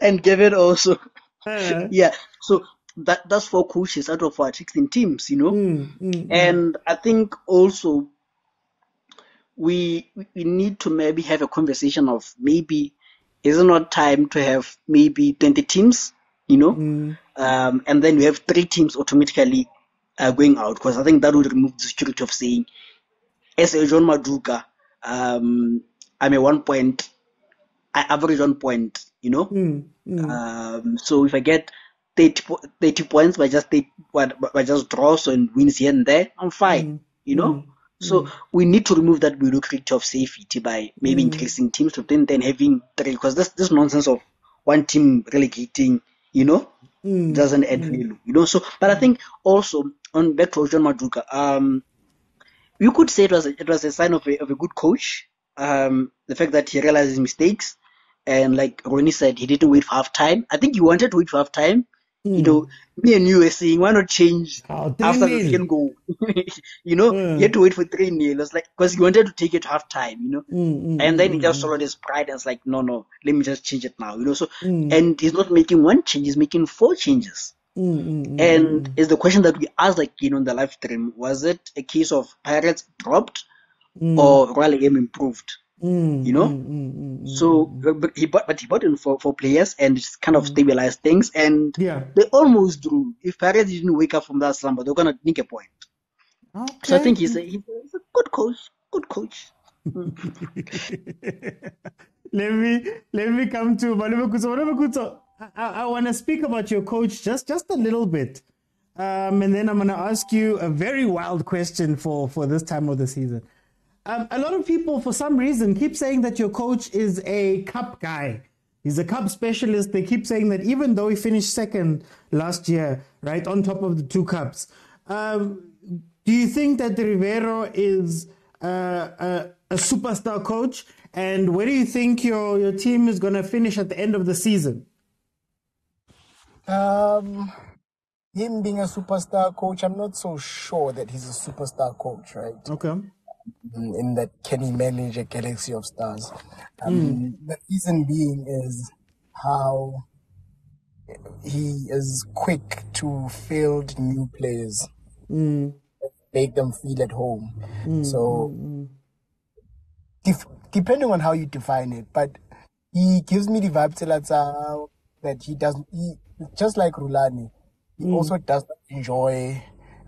And Kevin also. Yeah. So that's 4 coaches out of 16 teams, And I think also we need to maybe have a conversation of maybe is it not time to have maybe 20 teams, and then we have 3 teams automatically going out, because I think that would remove the security of saying, as a John Maduka, I'm a 1 point, I average 1 point, so if I get 30 points by just draws and wins here and there, I'm fine, So we need to remove that bureaucracy of safety by maybe increasing teams to 10, then having 3, because this nonsense of one team relegating, doesn't add value, So, but I think also on back to John Maduka, you could say it was a sign of a good coach. The fact that he realized his mistakes, and like Ronnie said, he didn't wait for half time. I think he wanted to wait for half time. Me and you were saying, why not change after the second goal? You had to wait for 3-0. It's like, because he wanted to take it to half time, and then he just swallowed his pride and it's like, no, let me just change it now, So, and he's not making 1 change, he's making 4 changes. And is the question that we asked on the live stream, was it a case of Pirates dropped or Royal game improved? So, but he bought in for players and it's kind of stabilized things, and they almost drew. If Paris didn't wake up from that slumber, they're gonna nick a point. Okay. So I think he's a good coach. Good coach. Let me come to Malumekuto. I want to speak about your coach just a little bit, and then I'm going to ask you a very wild question for this time of the season. A lot of people, for some reason, keep saying that your coach is a cup guy. He's a cup specialist. They keep saying that even though he finished second last year, right, on top of the 2 cups. Do you think that Rivero is a superstar coach? And where do you think your team is going to finish at the end of the season? Him being a superstar coach, I'm not so sure that he's a superstar coach, right? Okay. In that, can he manage a galaxy of stars? The reason being is how he is quick to field new players, make them feel at home. So, depending on how you define it, but he gives me the vibe that he doesn't. Just like Rulani, he also does not enjoy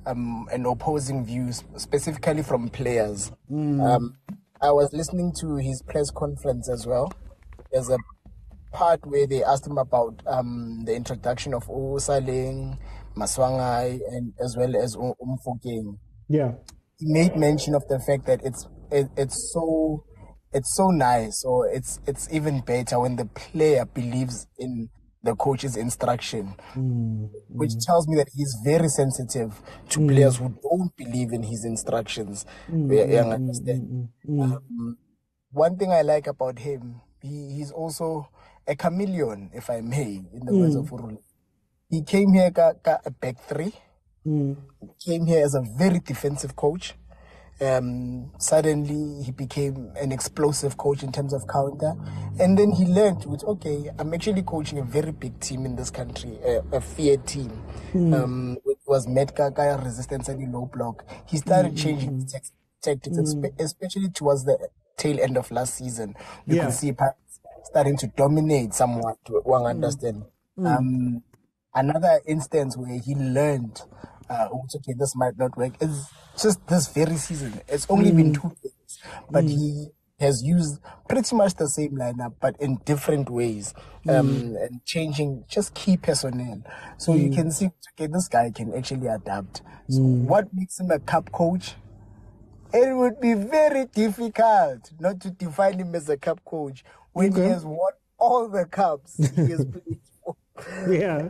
an opposing view, specifically from players. I was listening to his press conference as well. There's a part where they asked him about the introduction of Osaling, Maswangai, and as well as Umfokeng. Yeah, he made mention of the fact that it's so nice, or it's even better when the player believes in the coach's instruction, which tells me that he's very sensitive to players who don't believe in his instructions. One thing I like about him, he's also a chameleon, if I may, in the words of Rulani. He came here, got a back 3. Came here as a very defensive coach. Suddenly he became an explosive coach in terms of counter, and then he learned with, okay, I'm actually coaching a very big team in this country, a feared team. It was Medkaka resistance and low block. He started changing his tactics, especially towards the tail end of last season, we could see Pirates starting to dominate somewhat. One understand. Another instance where he learned, okay, this might not work, is just this very season. It's only been 2 games, but he has used pretty much the same lineup, but in different ways, and changing just key personnel. So you can see, okay, this guy can actually adapt. So what makes him a cup coach? It would be very difficult not to define him as a cup coach when he has won all the cups he has played for. Yeah.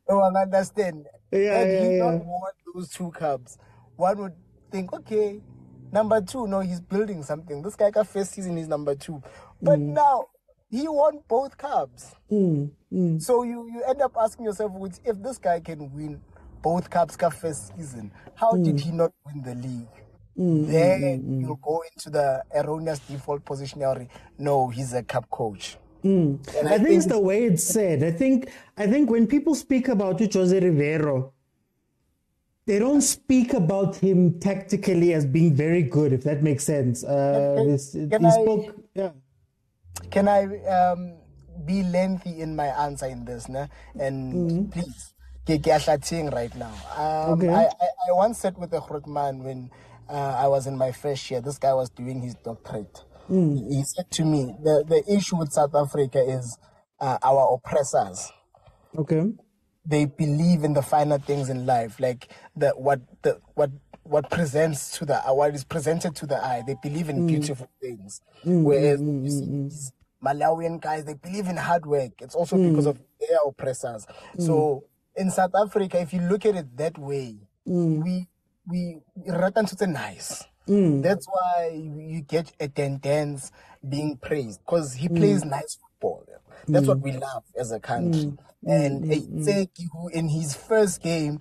So I understand. Yeah, Had he not won those 2 cups, one would think, okay, number 2, no, he's building something. This guy got first season, he's number 2. But now, he won both cups. So you end up asking yourself, if this guy can win both cups first season, how did he not win the league? Then you'll go into the erroneous default position. No, he's a cup coach. And I think it's the way it's said. I think when people speak about Jose Rivero, they don't speak about him tactically as being very good, if that makes sense. Can I be lengthy in my answer in this? And please, get right now. I once sat with a Grootman when I was in my first year. This guy was doing his doctorate. He said to me, the issue with South Africa is our oppressors. Okay. They believe in the finer things in life, like what presents to the what is presented to the eye. They believe in beautiful things. Whereas you see these Malawian guys, they believe in hard work. It's also because of their oppressors. So in South Africa, if you look at it that way, we reckon to the nice. That's why you get a Dance being praised, because he plays nice football. That's what we love as a country. And Ntseki, who in his first game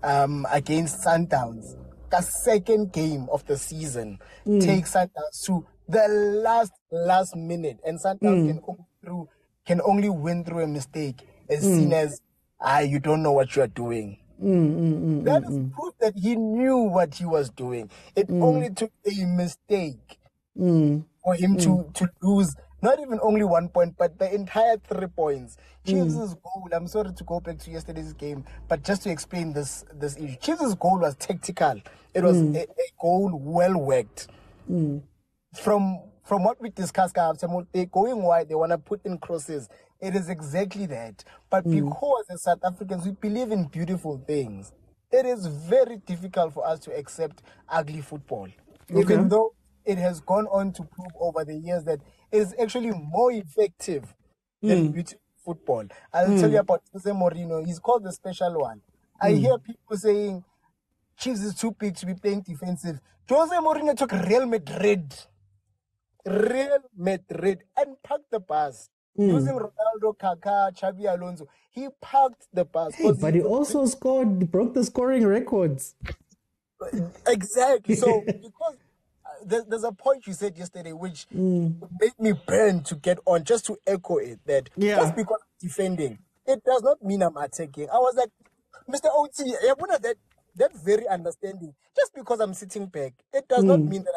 against Sundowns, the second game of the season, takes Sundowns to the last minute, and Sundowns can only win through a mistake, as seen as you don't know what you are doing. That is proof that he knew what he was doing. It only took a mistake for him to lose not even only 1 point, but the entire 3 points. Chiefs' goal, I'm sorry to go back to yesterday's game, but just to explain this issue, Chiefs' goal was tactical. It was a goal well worked. From what we discussed, they're going wide, they want to put in crosses. It is exactly that. But because as South Africans, we believe in beautiful things, it is very difficult for us to accept ugly football. Even though it has gone on to prove over the years that it is actually more effective than beautiful football. I'll tell you about Jose Mourinho. He's called the special one. I hear people saying Chiefs is too big to be playing defensive. Jose Mourinho took Real Madrid, and parked the bus. Using Ronaldo, Kaká, Xabi Alonso. He parked the bus. Hey, but he also broke the scoring records. Exactly. So, because there's a point you said yesterday which made me burn to get on, just to echo it, that just because I'm defending, it does not mean I'm attacking. I was like, Mr. OT, that very understanding. Just because I'm sitting back, it does not mean that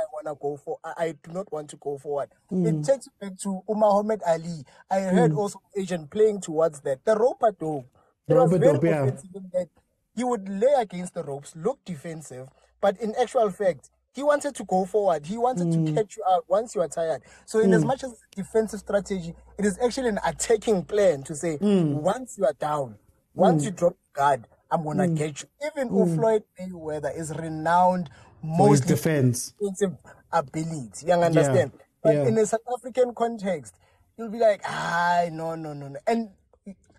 I do not want to go forward. It takes me back to Muhammad Ali. I heard also Asian playing towards that. The rope-a-dope. It was very offensive in that he would lay against the ropes, look defensive, but in actual fact, he wanted to go forward. He wanted to catch you out once you are tired. So in as much as defensive strategy, it is actually an attacking plan to say, once you are down, once you drop guard, I'm going to get you. Even Floyd Mayweather is renowned mostly defensive ability. You understand? But in a South African context, you'll be like, no. And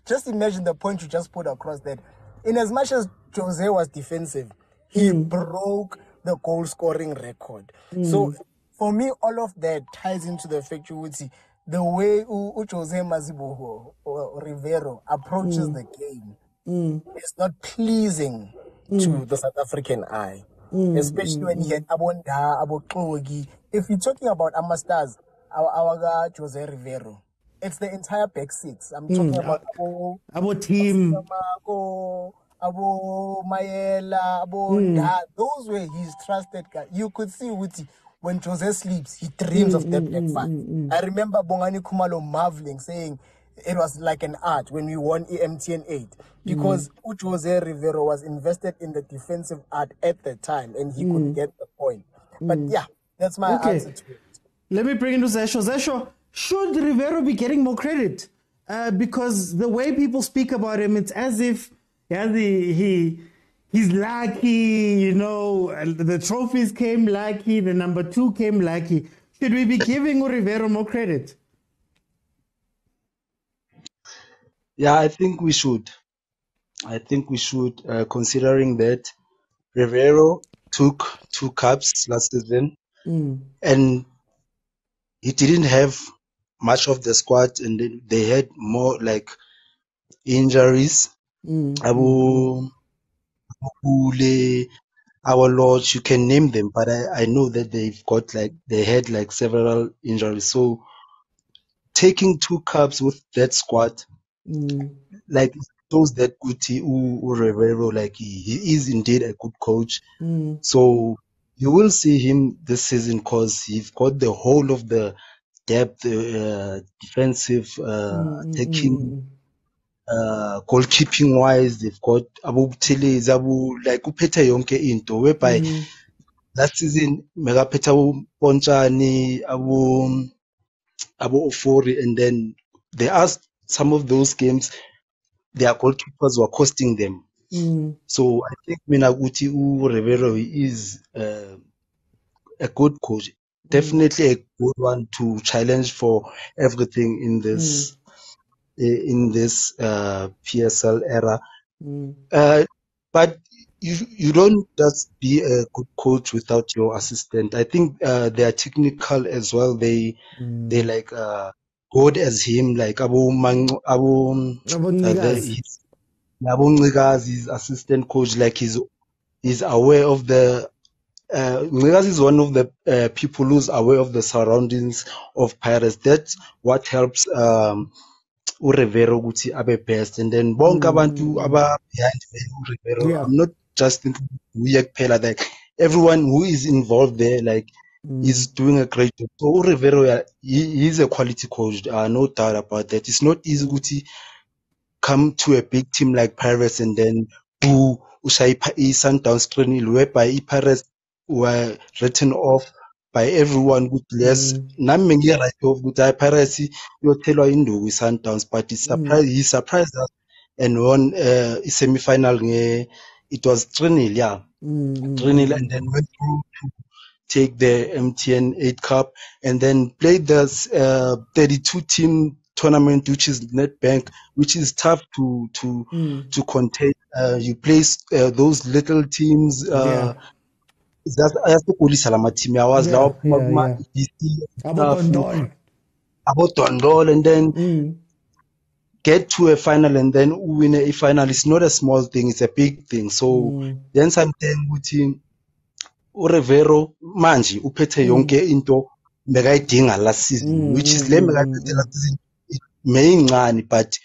just imagine the point you just put across, that in as much as Jose was defensive, he broke the goal scoring record. So for me, all of that ties into the fact you would see the way Jose Mazibo or Rivero approaches the game. It's not pleasing to the South African eye, especially when he had Abonda, Aboklogi. If you're talking about Amastars, our guy Jose Rivero, it's the entire back six. I'm talking about Abo team, Abo Mayela, Abonda. Those were his trusted guys. You could see Wuti when Jose sleeps, he dreams of that Black 5. I remember Bongani Khumalo marveling, saying it was like an art when we won EMTN 8 because Jose Rivero was invested in the defensive art at the time and he could get the point. But yeah, that's my answer to it. Let me bring in to Zesho. Zesho, should Rivero be getting more credit? Because the way people speak about him, it's as if he's lucky, the trophies came lucky, the number 2 came lucky. Should we be giving Rivero more credit? Yeah, I think we should. Considering that Rivero took 2 cups last season and he didn't have much of the squad, and they had more like injuries. Abu Ule, our Lord, you can name them, but I know that they had like several injuries. So taking 2 cups with that squad, like shows that Guti Rivero, like he is indeed a good coach. So you will see him this season because he's got the whole of the depth, defensive, taking, goalkeeping wise. They've got Abu Buthelezi, like uphethe yonke into, whereby last season megaphethe Abu Pontshane, Abu Ofori, and then they asked some of those games their goalkeepers were costing them. So I think Minaguti Rivero is a good coach, definitely a good one to challenge for everything in this PSL era. But you don't just be a good coach without your assistant. I think they are technical as well. They like good as him, like Abu his assistant coach, like he's aware of the Mduduzi is one of the people who's aware of the surroundings of Pirates. That's what helps Rivero ukuthi abe best, and then bonke abantu aba behind Rivero. I'm not just thinking uye kuphela, like everyone who is involved there, like is doing a great job. So Rivero, he's a quality coach, no doubt about that. It's not easy to come to a big team like Pirates and then ushaye Sundowns 3-0, whereby Pirates were written off by everyone. Good less nami ngiyi-right off ukuthi Pirates iyothelwa induku Sundowns, but he surprised us and won semi-final. It was 3-0, 3-0, and then went through to take the MTN 8 Cup and then played the 32-team tournament, which is NetBank, which is tough to contain. You play those little teams. Ayasokolisa la team yawazi lawo phuma kuma idiski abodondolo, and then get to a final and then win a final. It's not a small thing, it's a big thing. So then sometimes ukuthi Rivero manje uphethe yonke into bekayidinga last season, which is le bekayiphethe last season mayincane, but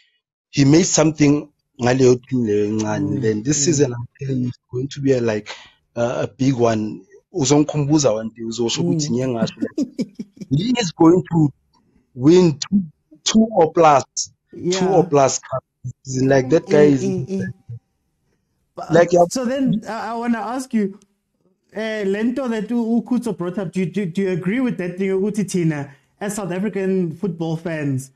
he made something ngaleyo team leyo encane. Then this season I'm telling you, it's going to be a big one. Uzongikhumbuza one day uzosho ukuthi ngiye ngasho he is going to win two or plus cups. Like that guy is like. So then I want to ask you, Lento, that Khutso brought up, do you agree with that thing, Tina, as South African football fans?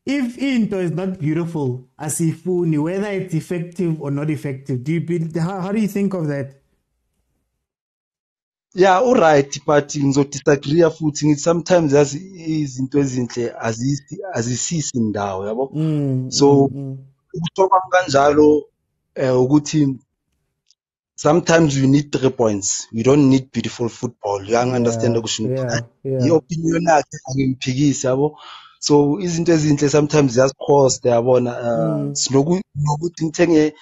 If into is not beautiful, asifuni, whether it's effective or not effective, how do you think of that? Yeah, all right, but ngizokudisagree futhi ngithi sometimes izinto ezinhle azisisi indawo, yabo. So ukutoka kanjalo ukuthi sometimes you need 3 points. You don't need beautiful football. You understand ukuthi i-opinion yakhe angimphikisi, yabo. So izinto ezinhle sometimes ziyasicosta, yabona. Sinokuthi ngithenge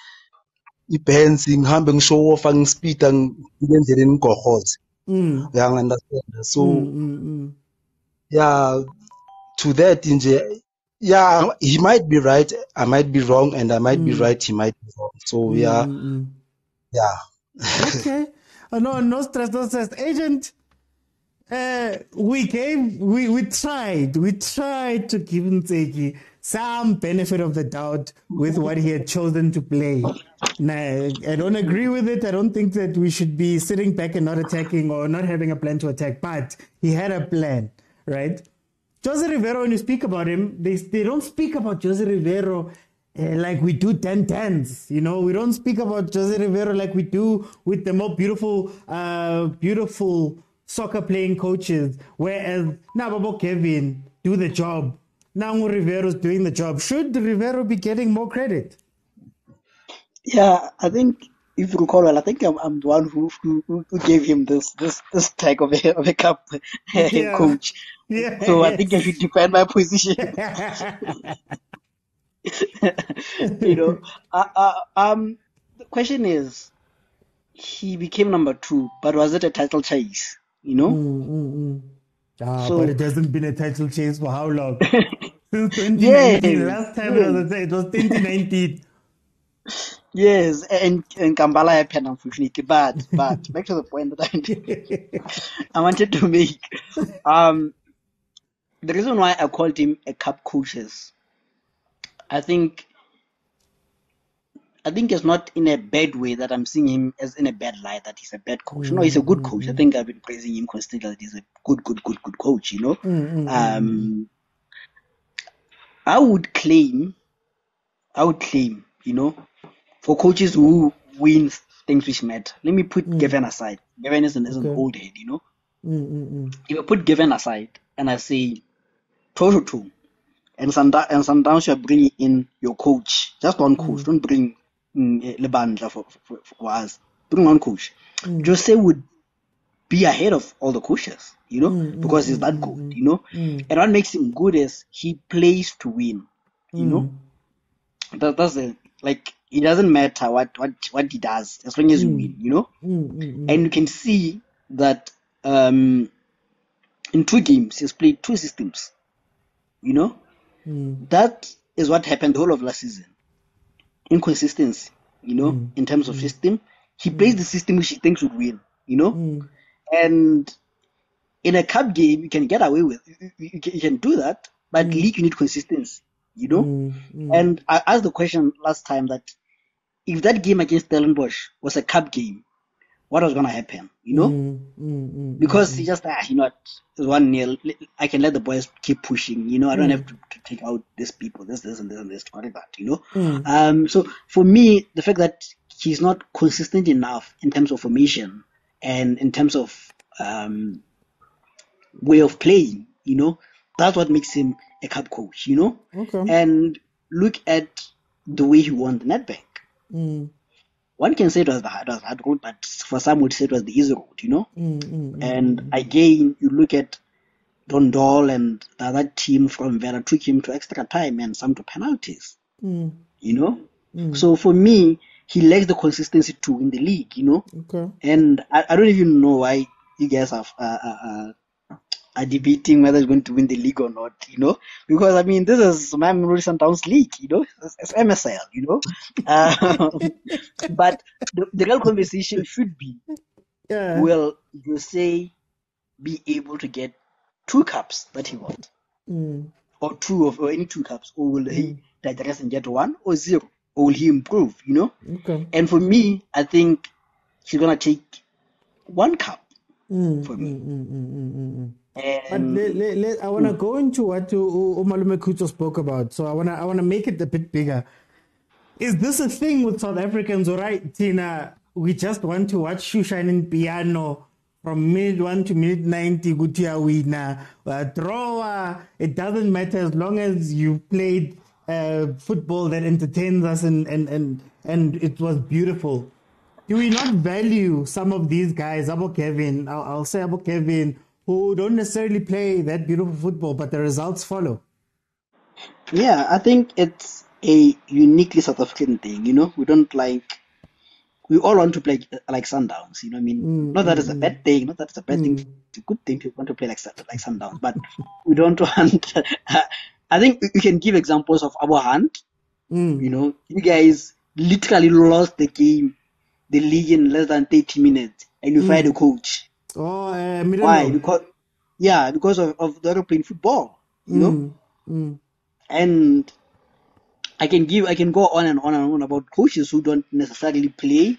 i-Benz ngihambe ngishow off ngispeeda ngifike endleleni ngigohoze. Understand. So yeah, to that nje, yeah, he might be right, I might be wrong, and I might be right, he might be wrong. So yeah. Okay. No stress. Agent, we tried to give Ntseki some benefit of the doubt with what he had chosen to play. Nah, I don't agree with it. I don't think that we should be sitting back and not attacking or not having a plan to attack, but he had a plan, right? Jose Rivero, when you speak about him, they don't speak about Jose Rivero like we do 10-10s, you know. We don't speak about Jose Rivero like we do with the more beautiful soccer playing coaches. Whereas now Babo Kevin do the job. Now Rivero's doing the job. Should Rivero be getting more credit? Yeah, I think if you recall well, I think I'm the one who gave him this tag of a cup coach. Yeah. So I think I should defend my position. You know, the question is, he became number 2, but was it a title chase? You know. So, but it hasn't been a title chase for how long? Since 2019. Yes, Last time it was 2019. Yes, and Kampala happened, unfortunately. But back to the point that I wanted to make. The reason why I called him a cup coach is, I think it's not in a bad way that I'm seeing him as in a bad light, that he's a bad coach. No, he's a good coach. I think I've been praising him constantly that he's a good coach, you know. I would claim, you know, for coaches who win things which matter. Let me put Gavin aside. Gavin is an old head, you know. If I put Gavin aside and I say toe-to-toe, and Sundowns you're bringing in your coach, just one coach, don't bring Lebandla for us. Bring one coach. Jose would be ahead of all the coaches, you know, because he's that good, you know. And what makes him good is he plays to win, you know. That's like, it doesn't matter what he does as long as you win, you know. And you can see that in 2 games he's played 2 systems, you know. That is what happened the whole of last season. Inconsistency, you know, in terms of system. He plays the system which he thinks would win, you know. And in a cup game, you can get away with you can do that, but league you need consistency, you know. And I asked the question last time that if that game against Stellenbosch was a cup game, what was going to happen, you know? Because he just, you know, it's 1-0. I can let the boys keep pushing, you know. I don't have to take out these people, this, and this, whatever, you know. So for me, the fact that he's not consistent enough in terms of formation and in terms of way of playing, you know, that's what makes him a cup coach, you know. And look at the way he won the Nedbank. One can say it was the hard road, but for some would say it was the easy road, you know. And again, you look at Dondol and the other team from Vera took him to extra time and some to penalties, you know. So for me, he lacks the consistency to win the league, you know. And I don't even know why you guys are debating whether he's going to win the league or not, you know, because I mean, this is Mamelodi Sundowns league, you know, it's MSL, you know. But the real conversation should be, will Jose be able to get 2 cups that he wants, or any 2 cups, or will he digress and get 1 or 0, or will he improve, you know? And for me, I think he's gonna take 1 cup for me. But I want to go into what Umalume Kuto spoke about. So I want to make it a bit bigger. Is this a thing with South Africans, all right, Tina? We just want to watch shoe shining piano from minute 1 to minute 90. Gutia wina draw. It doesn't matter as long as you played football that entertains us and it was beautiful. Do we not value some of these guys, Abo Kevin? I'll say Abo Kevin, who don't necessarily play that beautiful football, but the results follow. Yeah, I think it's a uniquely South African thing, you know. We all want to play like Sundowns, you know what I mean? Not that it's a bad thing, it's a good thing to want to play like Sundowns, but we don't want, I think we can give examples of our hand, you know. You guys literally lost the league in less than 30 minutes, and you fired the coach. Why? Because Yeah, because of the playing football, and I can go on and on and on about coaches who don't necessarily play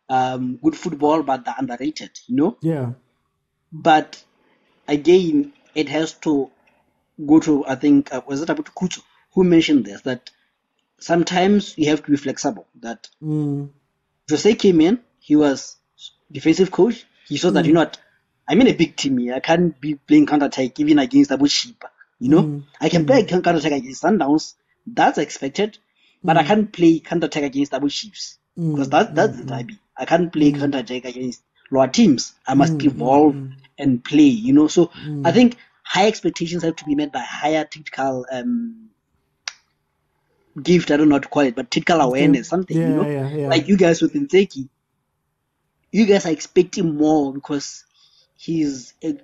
good football, but they're underrated, Yeah. But again, it has to go to, I think, was it about Kuto who mentioned this, that sometimes you have to be flexible. That Jose came in, he was defensive coach. He saw that, I'm in a big team here. I can't be playing counter-attack even against Abu Shiba. I can play counter-attack against Sundowns. That's expected. But I can't play counter-attack against Abu Chiefs. Because that's the derby. I can't play counter-attack against lower teams. I must evolve and play, So I think high expectations have to be met by higher tactical gift, I don't know how to call it, but tactical awareness, something, Yeah. Like you guys with ntseki, you guys are expecting more because he's a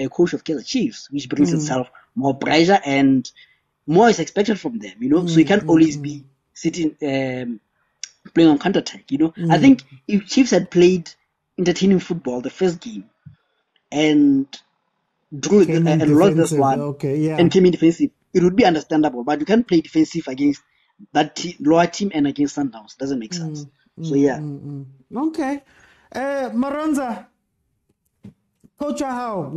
coach of Kaizer Chiefs, which brings itself more pressure and more is expected from them, So you can't always be sitting playing on counter attack, I think if Chiefs had played entertaining football the first game and drew and lost this one and came in defensive, it would be understandable. But you can't play defensive against that lower team and against Sundowns. Doesn't make sense. So yeah. Okay. Maronza, Coach Ahau,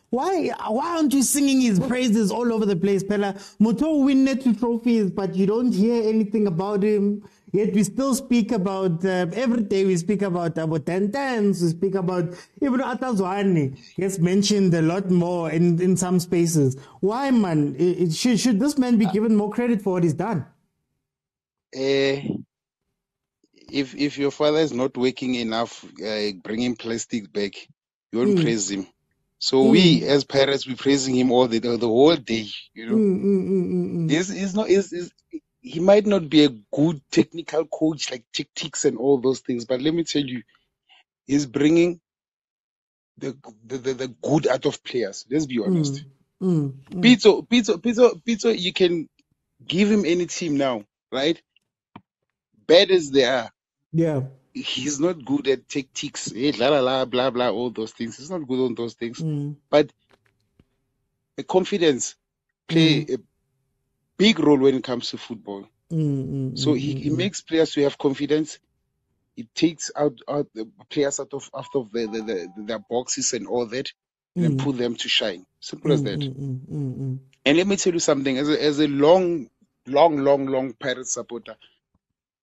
why aren't you singing his praises all over the place, Pella? Motaung win net 2 trophies, but you don't hear anything about him. Yet we still speak about, every day we speak about 10-10s, we speak about, even Atazwani gets mentioned a lot more in some spaces. Why, man? Should this man be given more credit for what he's done? If your father is not working enough, bringing plastic back, you won't praise him. So we, as parents, we praising him all the whole day. He might not be a good technical coach, like tactics and all those things, but let me tell you, he's bringing the good out of players. Let's be honest. Pitso, you can give him any team now, right? Bad as they are. Yeah. He's not good at tactics, blah, blah, all those things. He's not good on those things. But the confidence play a big role when it comes to football. So he makes players to have confidence. It takes out the players out of their boxes and all that, and put them to shine. Simple as that. And let me tell you something. As a long Pirates supporter,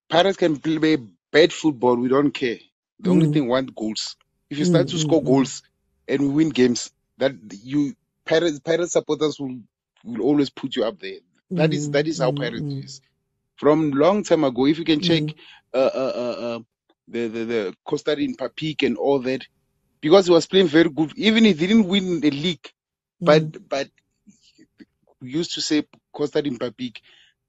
Pirates can play bad football. We don't care. The only thing, want goals. If you start to score goals and we win games, that Pirates supporters will always put you up there. That is how Pirates is. From long time ago, if you can check the Costa in Papik and all that, because he was playing very good, even if he didn't win the league, but we used to say Costa in Papik,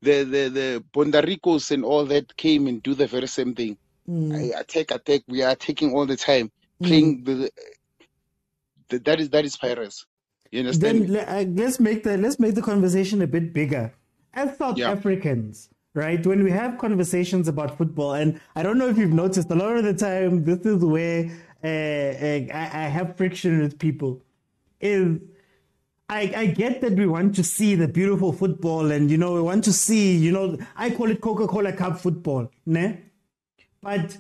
the Bondaricos and all that came and do the very same thing. Attack, we are attacking all the time, playing that is Pirates. You understand? Then let's make the conversation a bit bigger. As South Africans, right, when we have conversations about football, and I don't know if you've noticed, a lot of the time this is where I have friction with people. I get that we want to see the beautiful football, and we want to see, I call it Coca-Cola Cup football, ne? But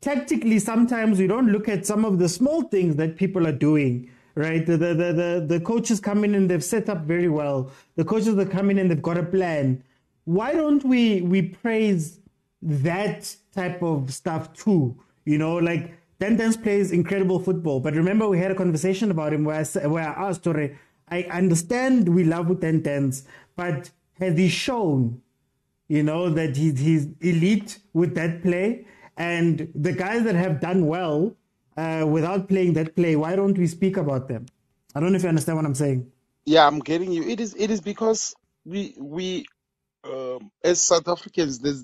tactically, sometimes we don't look at some of the small things that people are doing, right? The coaches come in and they've set up very well. The coaches that come in and they've got a plan. Why don't we praise that type of stuff too? Like Dance plays incredible football, but remember we had a conversation about him where I asked, I understand we love Dance, but has he shown, that he's elite with that play? And the guys that have done well without playing that play, why don't we speak about them? I don't know if you understand what I'm saying. Yeah, I'm getting you. It is because we as South Africans, there's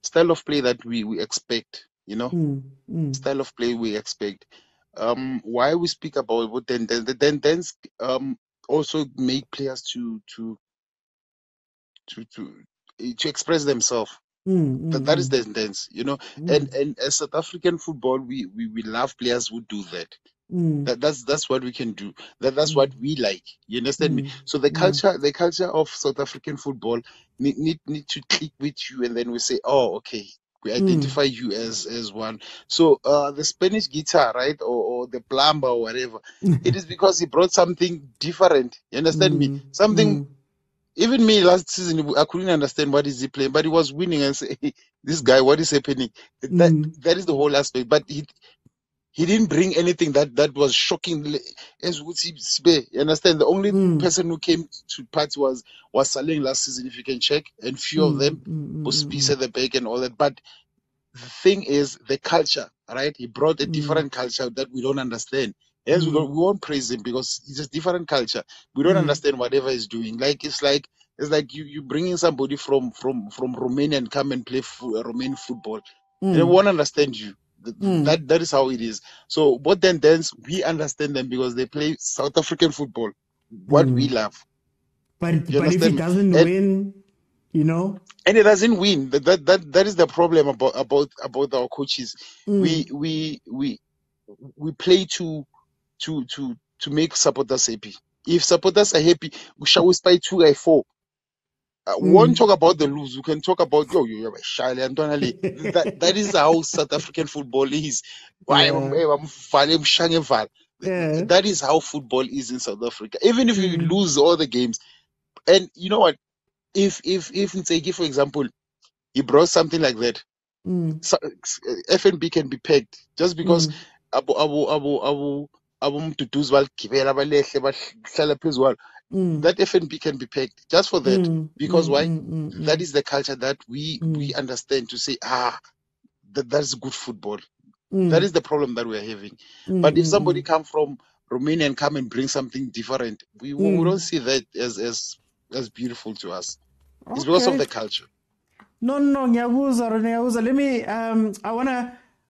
style of play that we expect, style of play we expect. Why we speak about what then also make players to express themselves. That is the dance, and as South African football, we love players who do that. That's what we can do. That's what we like. You understand me? So the culture of South African football need to click with you, and then we say, oh, okay, we identify you as one. So the Spanish guitar, right, or the plumber or whatever, it is because he brought something different. You understand me? Something. Even me last season, I couldn't understand what is he playing, but he was winning and say, hey, this guy, what is happening? That is the whole aspect. But he didn't bring anything that was shocking. As you understand, the only person who came to party was Saleng last season, if you can check, and few of them was Peace at the back and all that. But the thing is the culture, right? He brought a different culture that we don't understand. Yes, we won't praise him because it's just different culture. We don't understand whatever he's doing. It's like you bringing somebody from Romania and come and play Romanian football, and they won't understand you. That is how it is. So, but then we understand them because they play South African football, what we love. But You if he understand me? doesn't win, you know, and it doesn't win. That is the problem about our coaches. We play to make supporters happy. If supporters are happy, we shall spy 2-4. We won't talk about the lose. We can talk about shy and that is how South African football is. That is how football is in South Africa. Even if you lose all the games, and you know what? If Ntseki, for example, he brought something like that, so, FNB can be pegged just because Mduduzi bagibela balehle bahlala phezulu. That FNB can be pegged just for that. Because why? That is the culture that we understand to say, that's good football. That is the problem that we are having. But if somebody come from Romania and come and bring something different, we don't see that as beautiful to us. It's because of the culture. No, ngiyabuza. Let me, I want to